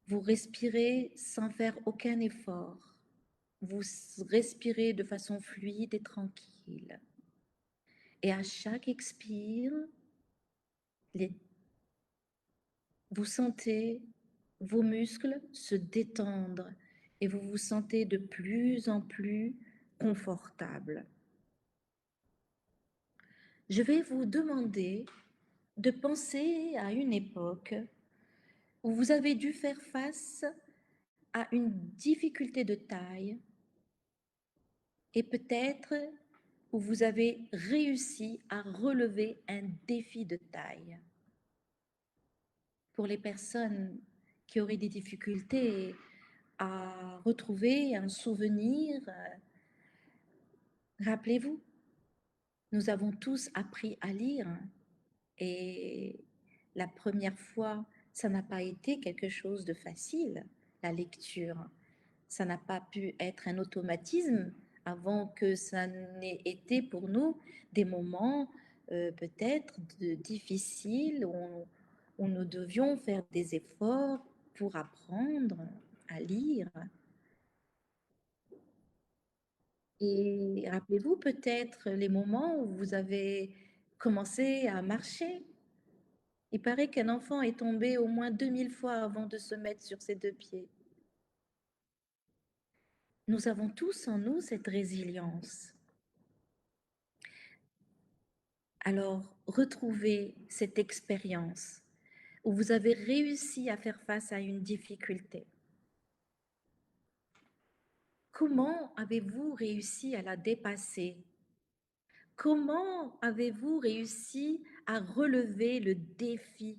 Vous respirez sans faire aucun effort. Vous respirez de façon fluide et tranquille. Et à chaque expire, vous sentez vos muscles se détendre et vous vous sentez de plus en plus confortable. Je vais vous demander de penser à une époque où vous avez dû faire face à une difficulté de taille et peut-être où vous avez réussi à relever un défi de taille. Pour les personnes qui auraient des difficultés à retrouver un souvenir, rappelez-vous, nous avons tous appris à lire et la première fois, ça n'a pas été quelque chose de facile, la lecture. Ça n'a pas pu être un automatisme avant que ça n'ait été pour nous des moments peut-être difficiles où nous devions faire des efforts pour apprendre à lire. Et rappelez-vous peut-être les moments où vous avez commencé à marcher. Il paraît qu'un enfant est tombé au moins 2000 fois avant de se mettre sur ses deux pieds. Nous avons tous en nous cette résilience. Alors, retrouvez cette expérience où vous avez réussi à faire face à une difficulté. Comment avez-vous réussi à la dépasser? Comment avez-vous réussi à relever le défi?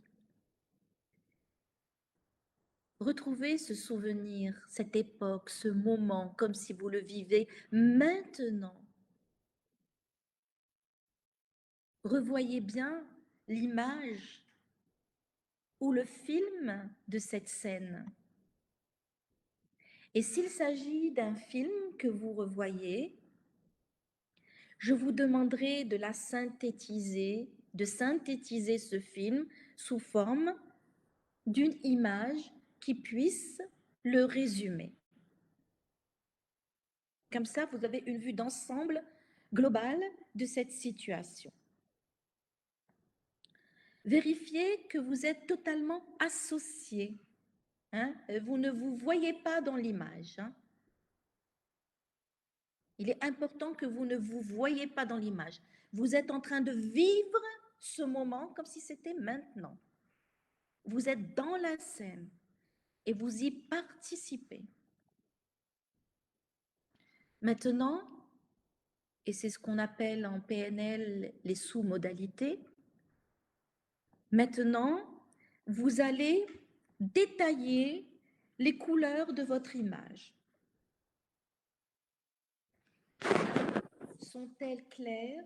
Retrouvez ce souvenir, cette époque, ce moment, comme si vous le vivez maintenant. Revoyez bien l'image ou le film de cette scène. Et s'il s'agit d'un film que vous revoyez, je vous demanderai de synthétiser ce film sous forme d'une image qui puisse le résumer. Comme ça, vous avez une vue d'ensemble globale de cette situation. Vérifiez que vous êtes totalement associé. Vous ne vous voyez pas dans l'image. Il est important que vous ne vous voyez pas dans l'image. Vous êtes en train de vivre ce moment comme si c'était maintenant. Vous êtes dans la scène et vous y participez. Maintenant, et c'est ce qu'on appelle en PNL les sous-modalités, maintenant, vous allez détailler les couleurs de votre image. Sont-elles claires,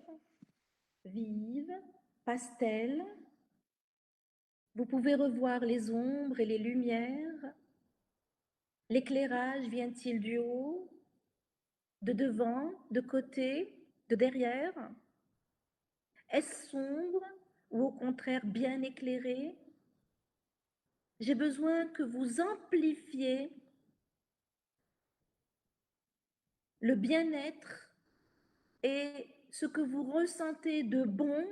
vives, pastel? Vous pouvez revoir les ombres et les lumières. L'éclairage vient-il du haut, de devant, de côté, de derrière? Est-ce sombre ou au contraire bien éclairé? J'ai besoin que vous amplifiez le bien-être et ce que vous ressentez de bon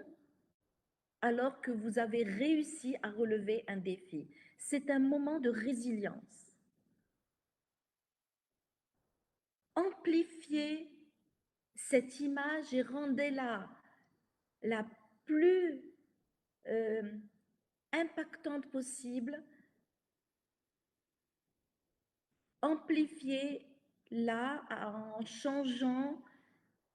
alors que vous avez réussi à relever un défi. C'est un moment de résilience. Amplifiez cette image et rendez-la la plus impactante possible. Amplifiez-la en changeant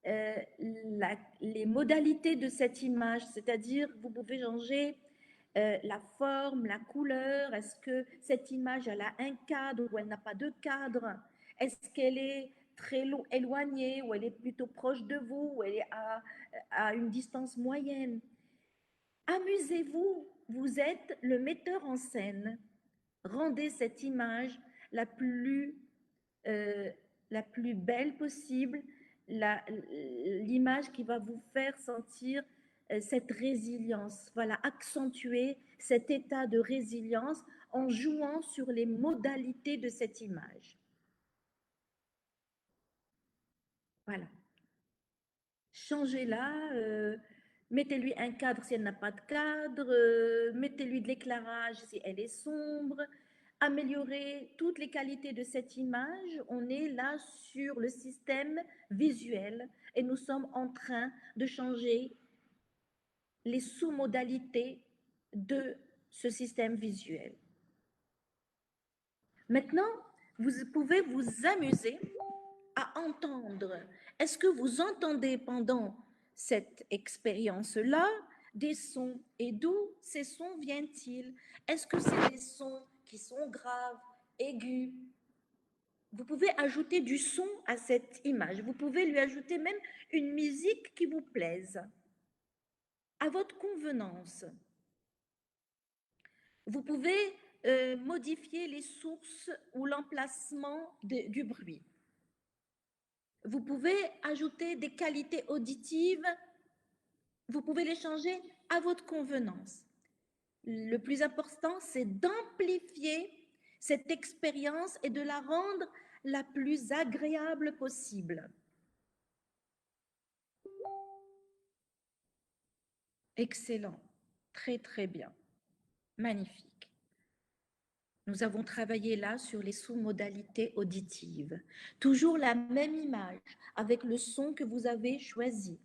les modalités de cette image, c'est-à-dire vous pouvez changer la forme, la couleur. Est-ce que cette image elle a un cadre ou elle n'a pas de cadre? Est-ce qu'elle est très éloignée ou elle est plutôt proche de vous ou elle est à une distance moyenne? Amusez-vous, vous êtes le metteur en scène. Rendez cette image la plus euh, la plus belle possible, l'image qui va vous faire sentir cette résilience. Voilà, accentuer cet état de résilience en jouant sur les modalités de cette image. Voilà. Changez-la, mettez-lui un cadre si elle n'a pas de cadre, mettez-lui de l'éclairage si elle est sombre, améliorez toutes les qualités de cette image. On est là sur le système visuel et nous sommes en train de changer les sous-modalités de ce système visuel. Maintenant, vous pouvez vous amuser à entendre. Est-ce que vous entendez pendant cette expérience-là des sons? Et d'où ces sons viennent-ils? Est-ce que c'est des sons qui sont graves, aigus? Vous pouvez ajouter du son à cette image. Vous pouvez lui ajouter même une musique qui vous plaise, à votre convenance. Vous pouvez modifier les sources ou l'emplacement du bruit. Vous pouvez ajouter des qualités auditives, vous pouvez les changer à votre convenance. Le plus important, c'est d'amplifier cette expérience et de la rendre la plus agréable possible. Excellent, très très bien, magnifique. Nous avons travaillé là sur les sous-modalités auditives. Toujours la même image avec le son que vous avez choisi,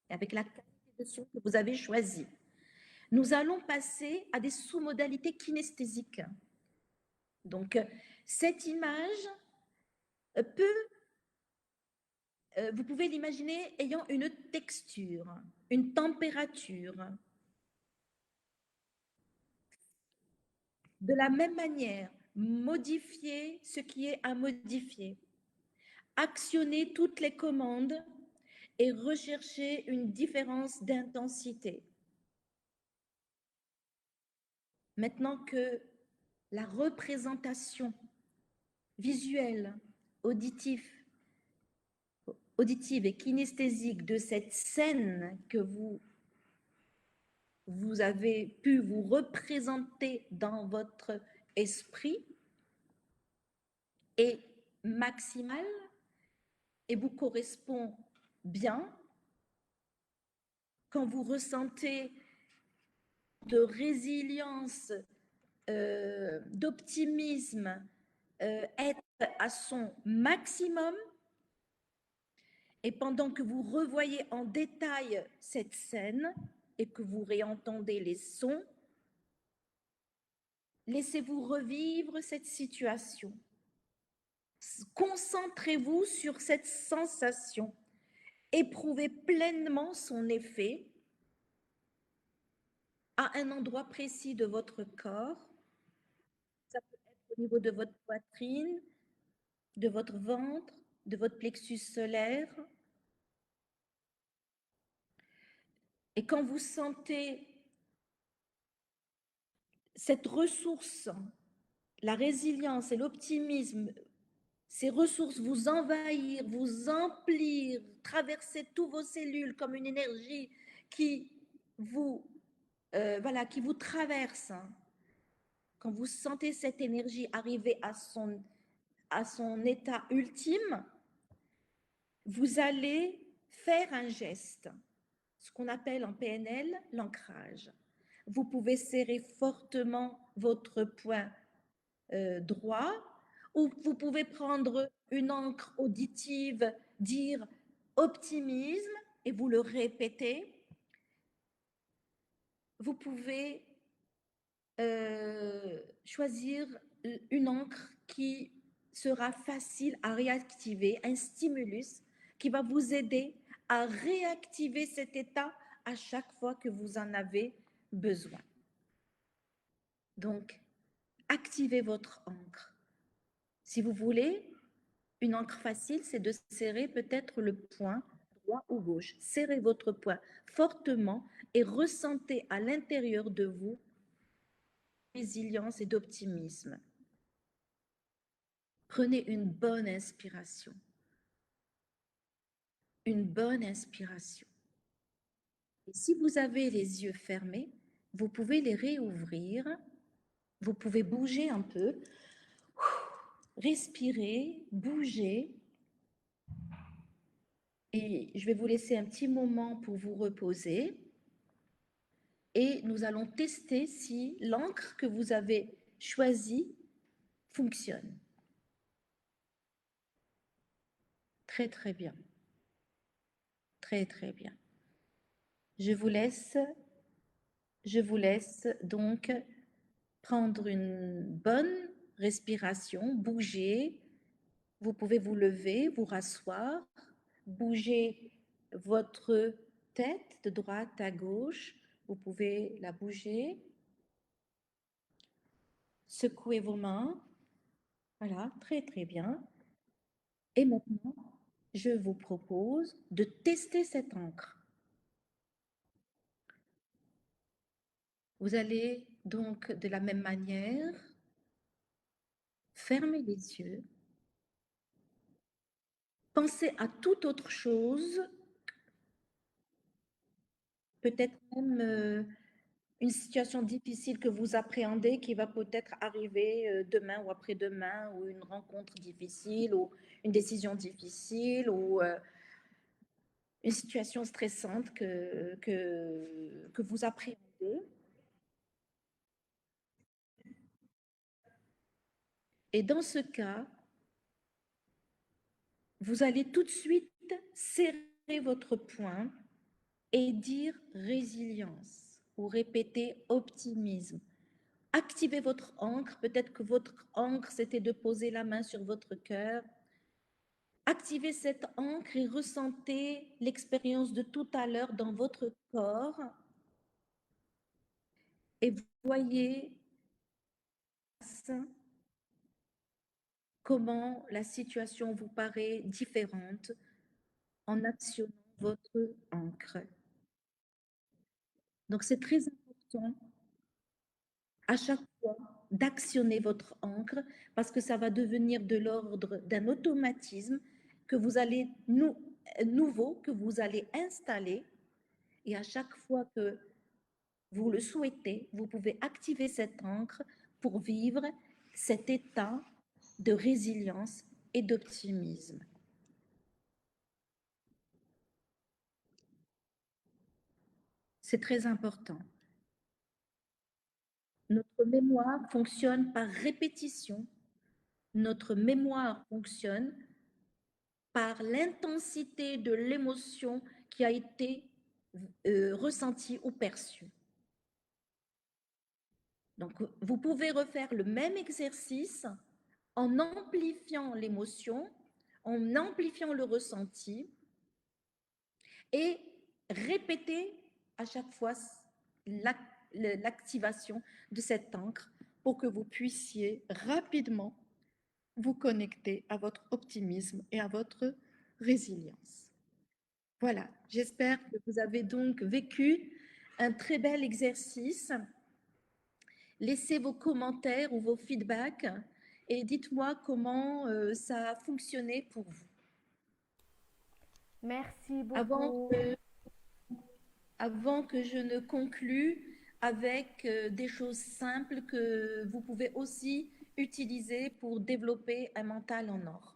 avec la qualité de son que vous avez choisi. Nous allons passer à des sous-modalités kinesthésiques. Donc, cette image vous pouvez l'imaginer ayant une texture, une température. De la même manière, modifier ce qui est à modifier. Actionner toutes les commandes et rechercher une différence d'intensité. Maintenant que la représentation visuelle, auditive et kinesthésique de cette scène que vous avez pu vous représenter dans votre esprit est maximale et vous correspond bien, quand vous ressentez de résilience, d'optimisme, être à son maximum, et pendant que vous revoyez en détail cette scène et que vous réentendez les sons, laissez-vous revivre cette situation. Concentrez-vous sur cette sensation. Éprouvez pleinement son effet à un endroit précis de votre corps. Ça peut être au niveau de votre poitrine, de votre ventre, de votre plexus solaire. Et quand vous sentez cette ressource, la résilience et l'optimisme, ces ressources vous envahir, vous emplir, traverser toutes vos cellules comme une énergie qui vous, voilà, qui vous traverse, quand vous sentez cette énergie arriver à son état ultime, vous allez faire un geste, ce qu'on appelle en PNL l'ancrage. Vous pouvez serrer fortement votre poing droit, ou vous pouvez prendre une encre auditive, dire optimisme, et vous le répétez. Vous pouvez choisir une encre qui sera facile à réactiver, un stimulus qui va vous aider à réactiver cet état à chaque fois que vous en avez besoin. Donc, activez votre encre. Si vous voulez, une encre facile, c'est de serrer peut-être le poing droit ou gauche. Serrez votre poing fortement et ressentez à l'intérieur de vous résilience et d'optimisme. Prenez une bonne inspiration. Une bonne inspiration. Et si vous avez les yeux fermés, vous pouvez les réouvrir. Vous pouvez bouger un peu. Respirer, bouger. Et je vais vous laisser un petit moment pour vous reposer. Et nous allons tester si l'encre que vous avez choisie fonctionne. Très, très bien. Très, très bien. Je vous laisse donc prendre une bonne respiration, bouger. Vous pouvez vous lever, vous rasseoir, bouger votre tête de droite à gauche. Vous pouvez la bouger. Secouez vos mains. Voilà, très très bien. Et maintenant, je vous propose de tester cette encre. Vous allez donc de la même manière fermer les yeux. Pensez à toute autre chose, peut-être même une situation difficile que vous appréhendez qui va peut-être arriver demain ou après-demain, ou une rencontre difficile, ou une décision difficile, ou une situation stressante que vous appréhendez. Et dans ce cas, vous allez tout de suite serrer votre poing et dire résilience ou répéter optimisme. Activez votre encre. Peut-être que votre encre, c'était de poser la main sur votre cœur. Activez cette encre et ressentez l'expérience de tout à l'heure dans votre corps. Et voyez comment la situation vous paraît différente en actionnant votre encre. Donc, c'est très important à chaque fois d'actionner votre encre parce que ça va devenir de l'ordre d'un automatisme que vous allez nouveau que vous allez installer, et à chaque fois que vous le souhaitez, vous pouvez activer cette encre pour vivre cet état de résilience et d'optimisme. C'est très important. Notre mémoire fonctionne par répétition. Notre mémoire fonctionne par l'intensité de l'émotion qui a été ressentie ou perçue. Donc, vous pouvez refaire le même exercice en amplifiant l'émotion, en amplifiant le ressenti, et répéter à chaque fois l'activation de cette encre pour que vous puissiez rapidement vous connecter à votre optimisme et à votre résilience. Voilà, j'espère que vous avez donc vécu un très bel exercice. Laissez vos commentaires ou vos feedbacks et dites-moi comment ça a fonctionné pour vous. Merci Avant beaucoup. avant que je ne conclue, avec des choses simples que vous pouvez aussi utiliser pour développer un mental en or.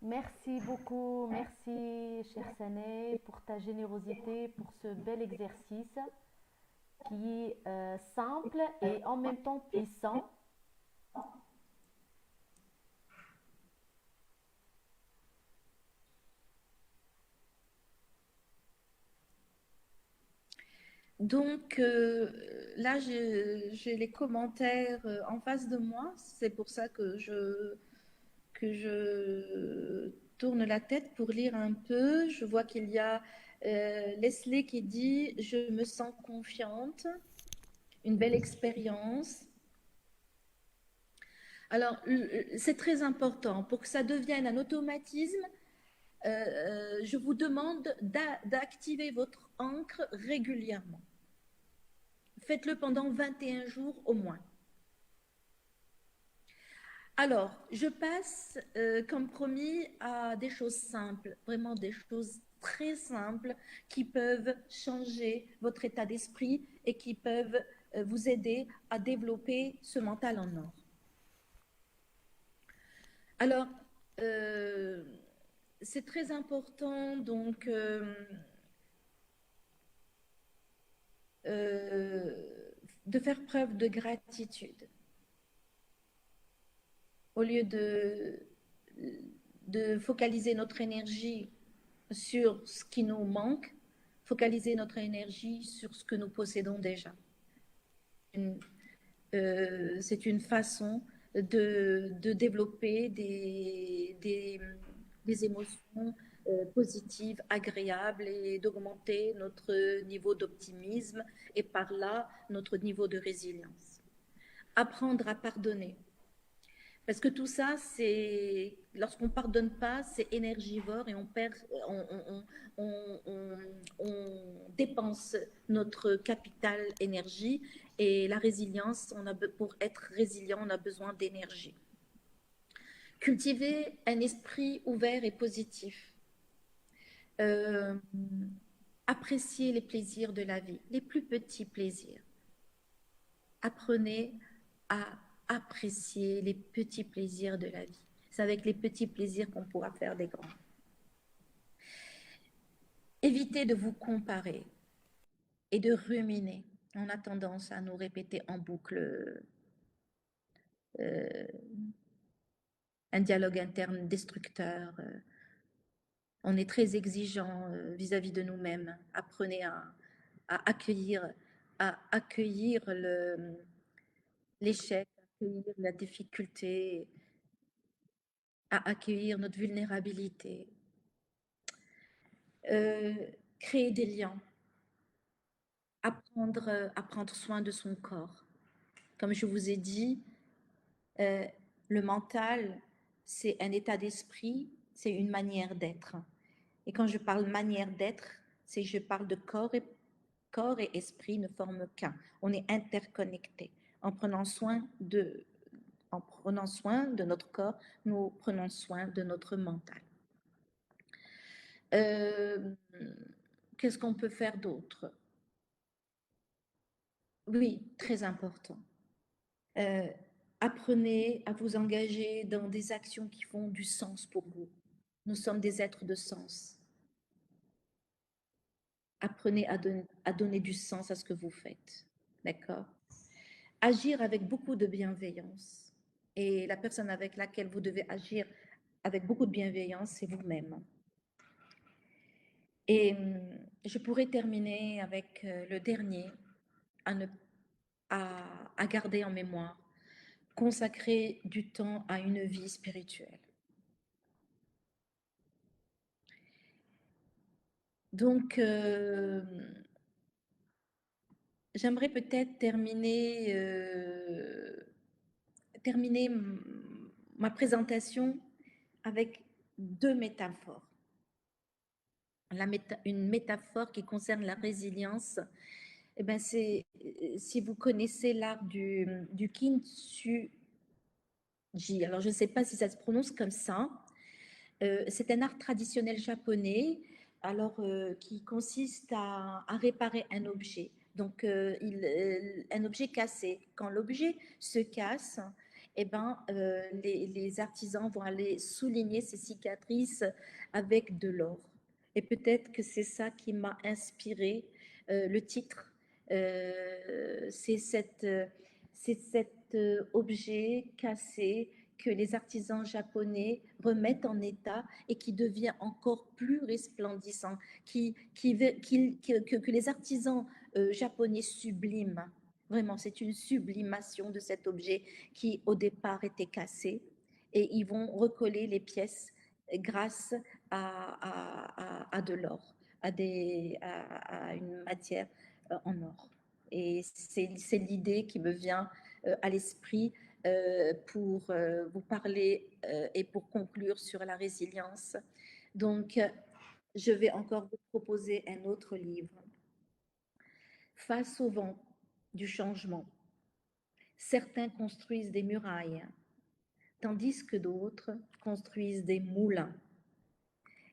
Merci beaucoup, merci cher Sané pour ta générosité, pour ce bel exercice qui est simple et en même temps puissant. Donc là, j'ai les commentaires en face de moi. C'est pour ça que je tourne la tête pour lire un peu. Je vois qu'il y a Leslie qui dit: Je me sens confiante, une belle expérience. Alors, c'est très important. Pour que ça devienne un automatisme, je vous demande d'activer votre encre régulièrement. Faites-le pendant 21 jours au moins. Alors, je passe, comme promis, à des choses simples, vraiment des choses très simples qui peuvent changer votre état d'esprit et qui peuvent vous aider à développer ce mental en or. Alors, euh, c'est très important donc de faire preuve de gratitude au lieu de focaliser notre énergie sur ce qui nous manque, focaliser notre énergie sur ce que nous possédons déjà. C'est une façon de développer des émotions positives, agréables et d'augmenter notre niveau d'optimisme et par là notre niveau de résilience. Apprendre à pardonner. Parce que tout ça, c'est lorsqu'on pardonne pas, c'est énergivore et on perd, on dépense notre capital énergie et la résilience, pour être résilient, on a besoin d'énergie. Cultiver un esprit ouvert et positif. Euh, Apprécier les plaisirs de la vie, les plus petits plaisirs. Apprenez à apprécier les petits plaisirs de la vie. C'est avec les petits plaisirs qu'on pourra faire des grands. Évitez de vous comparer et de ruminer. On a tendance à nous répéter en boucle un dialogue interne destructeur. On est très exigeant vis-à-vis de nous-mêmes. Apprenez à accueillir, l'échec, à accueillir la difficulté, à accueillir notre vulnérabilité. Créer des liens, à prendre soin de son corps. Comme je vous ai dit, le mental, c'est un état d'esprit, c'est une manière d'être. Et quand je parle manière d'être, c'est je parle de corps et esprit ne forment qu'un. On est interconnectés. En prenant soin de notre corps, nous prenons soin de notre mental. Qu'est-ce qu'on peut faire d'autre? Oui, très important. Apprenez à vous engager dans des actions qui font du sens pour vous. Nous sommes des êtres de sens. Apprenez à donner du sens à ce que vous faites. D'accord? Agir avec beaucoup de bienveillance. Et la personne avec laquelle vous devez agir avec beaucoup de bienveillance, c'est vous-même. Et je pourrais terminer avec le dernier, à garder en mémoire. Consacrer du temps à une vie spirituelle. Donc, j'aimerais peut-être terminer ma présentation avec deux métaphores. Une métaphore qui concerne la résilience Eh ben si vous connaissez l'art du kintsugi, alors je ne sais pas si ça se prononce comme ça. C'est un art traditionnel japonais, alors qui consiste à réparer un objet. Donc, un objet cassé. Quand l'objet se casse, eh ben, les artisans vont aller souligner ces cicatrices avec de l'or. Et peut-être que c'est ça qui m'a inspiré le titre. C'est cet objet cassé que les artisans japonais remettent en état et qui devient encore plus resplendissant, que les artisans japonais subliment. Vraiment, c'est une sublimation de cet objet qui au départ était cassé et ils vont recoller les pièces grâce à de l'or, à une matière en or. Et c'est l'idée qui me vient à l'esprit pour vous parler et pour conclure sur la résilience. Donc, je vais encore vous proposer un autre livre. Face au vent du changement, certains construisent des murailles, tandis que d'autres construisent des moulins.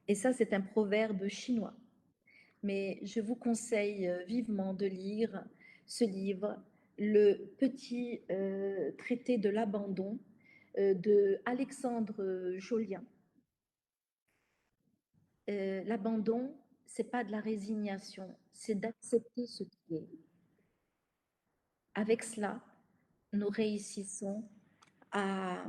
Et ça, c'est un proverbe chinois. Mais je vous conseille vivement de lire ce livre, Le petit traité de l'abandon de Alexandre Jolien. L'abandon, c'est pas de la résignation, c'est d'accepter ce qui est. Avec cela, nous réussissons à,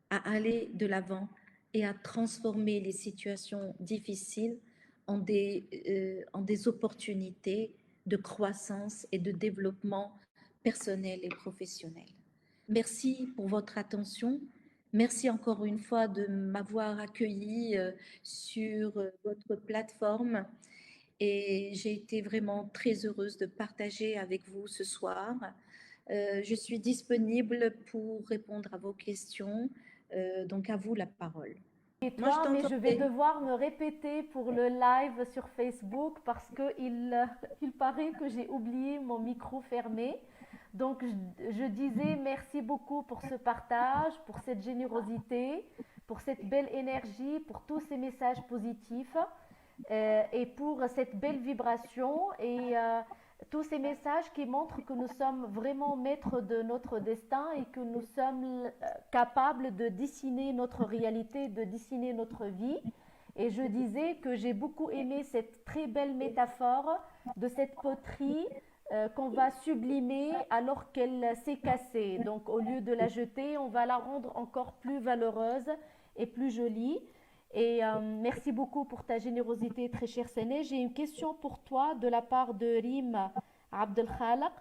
à aller de l'avant et à transformer les situations difficiles en des opportunités de croissance et de développement personnel et professionnel. Merci pour votre attention. Merci encore une fois de m'avoir accueilli sur votre plateforme et j'ai été vraiment très heureuse de partager avec vous ce soir. Je suis disponible pour répondre à vos questions, donc à vous la parole. Et Moi, je toi, mais je vais t'entendais. devoir me répéter pour le live sur Facebook parce que il paraît que j'ai oublié mon micro fermé. Donc, je disais merci beaucoup pour ce partage, pour cette générosité, pour cette belle énergie, pour tous ces messages positifs et pour cette belle vibration et tous ces messages qui montrent que nous sommes vraiment maîtres de notre destin et que nous sommes capables de dessiner notre réalité, de dessiner notre vie. Et je disais que j'ai beaucoup aimé cette très belle métaphore de cette poterie qu'on va sublimer alors qu'elle s'est cassée. Donc au lieu de la jeter, on va la rendre encore plus valeureuse et plus jolie. Et merci beaucoup pour ta générosité, très cher Séné. J'ai une question pour toi de la part de Rim Abdelkhalak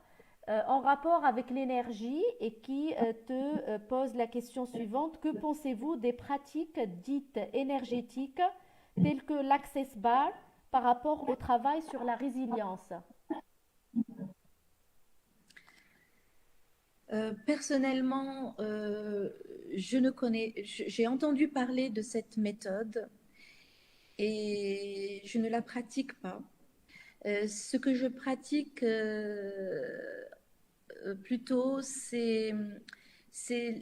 en rapport avec l'énergie et qui te pose la question suivante. Que pensez-vous des pratiques dites énergétiques telles que l'Access Bar par rapport au travail sur la résilience? Personnellement, je ne connais, j'ai entendu parler de cette méthode et je ne la pratique pas. Ce que je pratique plutôt, c'est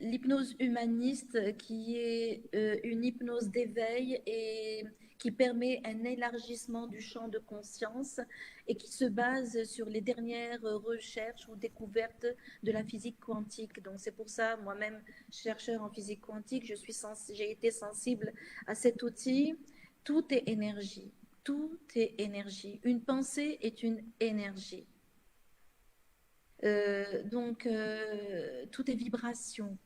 l'hypnose humaniste qui est une hypnose d'éveil et qui permet un élargissement du champ de conscience et qui se base sur les dernières recherches ou découvertes de la physique quantique. Donc c'est pour ça, moi-même, chercheur en physique quantique, j'ai été sensible à cet outil. Tout est énergie. Tout est énergie. Une pensée est une énergie. Tout est vibration.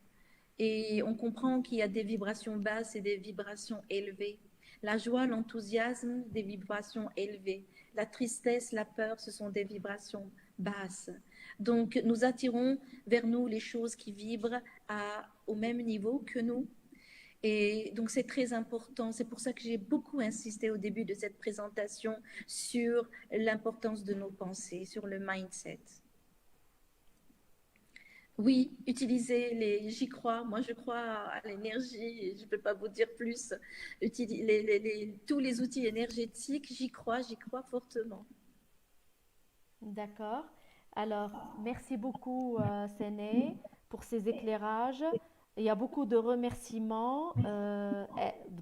Et on comprend qu'il y a des vibrations basses et des vibrations élevées. La joie, l'enthousiasme, des vibrations élevées. La tristesse, la peur, ce sont des vibrations basses. Donc, nous attirons vers nous les choses qui vibrent au même niveau que nous. Et donc, c'est très important. C'est pour ça que j'ai beaucoup insisté au début de cette présentation sur l'importance de nos pensées, sur le mindset. Oui, utiliser j'y crois. Moi, je crois à l'énergie. Je ne peux pas vous dire plus. Tous les outils énergétiques, j'y crois fortement. D'accord. Alors, merci beaucoup, Séné, pour ces éclairages. Il y a beaucoup de remerciements.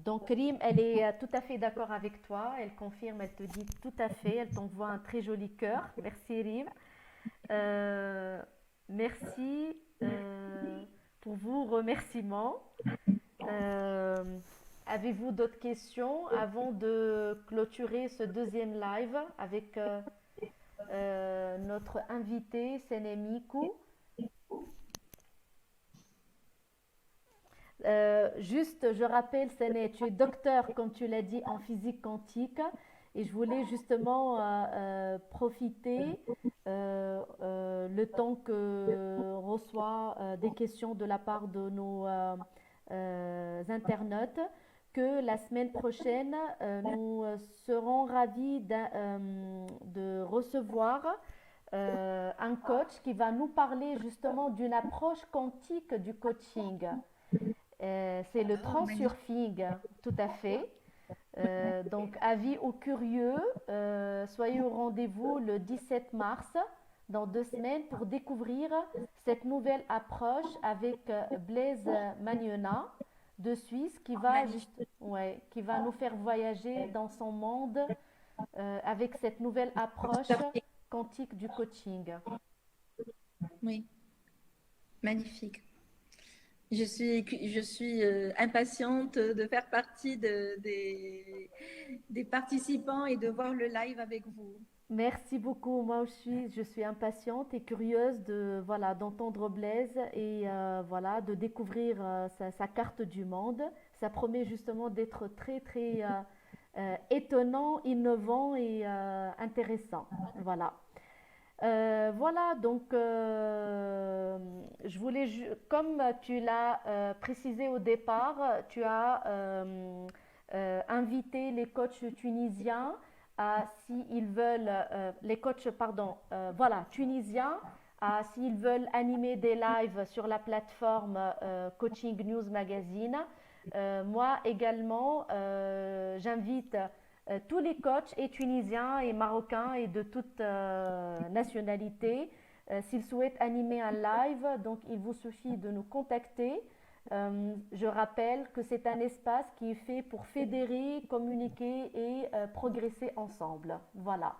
Donc, Rim, elle est tout à fait d'accord avec toi. Elle confirme, elle te dit tout à fait. Elle t'envoie un très joli cœur. Merci, Rim. Euh, merci pour vos remerciements. Euh, Avez-vous d'autres questions avant de clôturer ce deuxième live avec notre invité Séné Mikou? Juste, je rappelle, Séné, tu es docteur, comme tu l'as dit, en physique quantique. Et je voulais justement profiter le temps que on reçoit des questions de la part de nos internautes, que la semaine prochaine, nous serons ravis de recevoir un coach qui va nous parler justement d'une approche quantique du coaching. C'est le Ah, magnifique. transurfing, tout à fait. Donc, avis aux curieux, soyez au rendez-vous le 17 mars, dans 2 semaines, pour découvrir cette nouvelle approche avec Blaise Magnona de Suisse Magnifique. ouais, qui va nous faire voyager dans son monde avec cette nouvelle Tout à approche fait. quantique du coaching. Oui, magnifique. Je suis impatiente de faire partie des participants et de voir le live avec vous. Merci beaucoup. Moi aussi, je suis impatiente et curieuse de voilà d'entendre Blaise et voilà de découvrir sa carte du monde. Ça promet justement d'être très très étonnant, innovant et intéressant. Voilà. Voilà, donc je voulais, comme tu l'as précisé au départ, tu as invité les coachs tunisiens à, s'ils veulent, les coachs, pardon, voilà, tunisiens, à, s'ils veulent animer des lives sur la plateforme Coaching News Magazine. Moi également, j'invite tous les coachs, et tunisiens et marocains et de toute nationalité, s'ils souhaitent animer un live, donc il vous suffit de nous contacter. Je rappelle que c'est un espace qui est fait pour fédérer, communiquer et progresser ensemble. Voilà.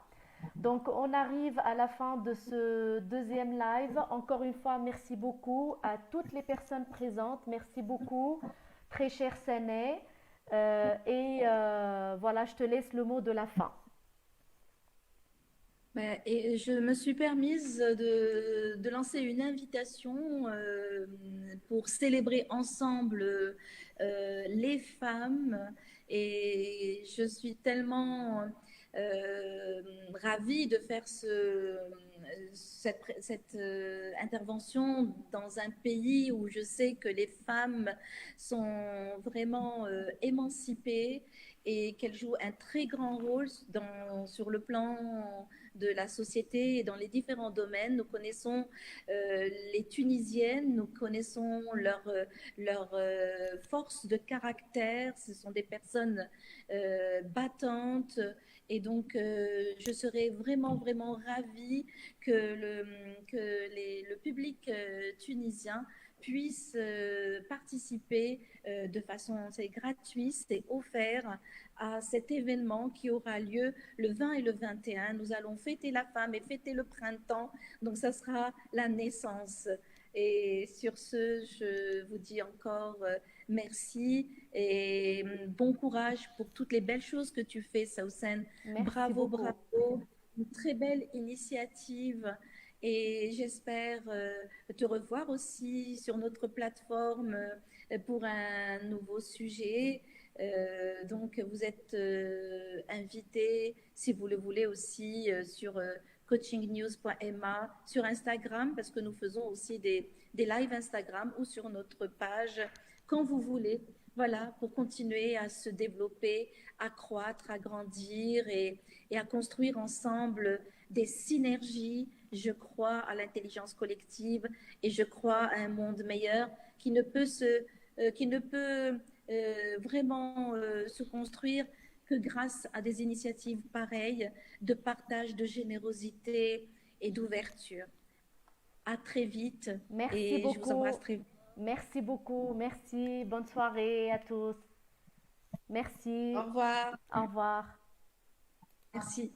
Donc on arrive à la fin de ce deuxième live. Encore une fois, merci beaucoup à toutes les personnes présentes. Merci beaucoup, très cher Sané. Voilà, je te laisse le mot de la fin. Et je me suis permise de lancer une invitation pour célébrer ensemble les femmes. Et je suis tellement ravie de faire cette intervention dans un pays où je sais que les femmes sont vraiment émancipées et qu'elles jouent un très grand rôle sur le plan de la société et dans les différents domaines. Nous connaissons les Tunisiennes, nous connaissons leur force de caractère. Ce sont des personnes battantes. Et donc, je serais vraiment, vraiment ravie que le public tunisien puisse participer de façon, c'est gratuit, c'est offert à cet événement qui aura lieu le 20 et le 21. Nous allons fêter la femme et fêter le printemps. Donc, ça sera la naissance. Et sur ce, je vous dis encore merci et bon courage pour toutes les belles choses que tu fais, Sausen. Merci Bravo, beaucoup. bravo. Une très belle initiative. Et j'espère te revoir aussi sur notre plateforme pour un nouveau sujet. Donc, vous êtes invité, si vous le voulez, aussi sur coachingnews.ma, sur Instagram, parce que nous faisons aussi des lives Instagram ou sur notre page, quand vous voulez. Voilà, pour continuer à se développer, à croître, à grandir et à construire ensemble des synergies. Je crois à l'intelligence collective et je crois à un monde meilleur qui ne peut vraiment se construire que grâce à des initiatives pareilles de partage, de générosité et d'ouverture. À très vite Merci et je vous beaucoup. embrasse très vite. Merci beaucoup. Merci. Bonne soirée à tous. Merci. Au revoir. Au revoir. Merci.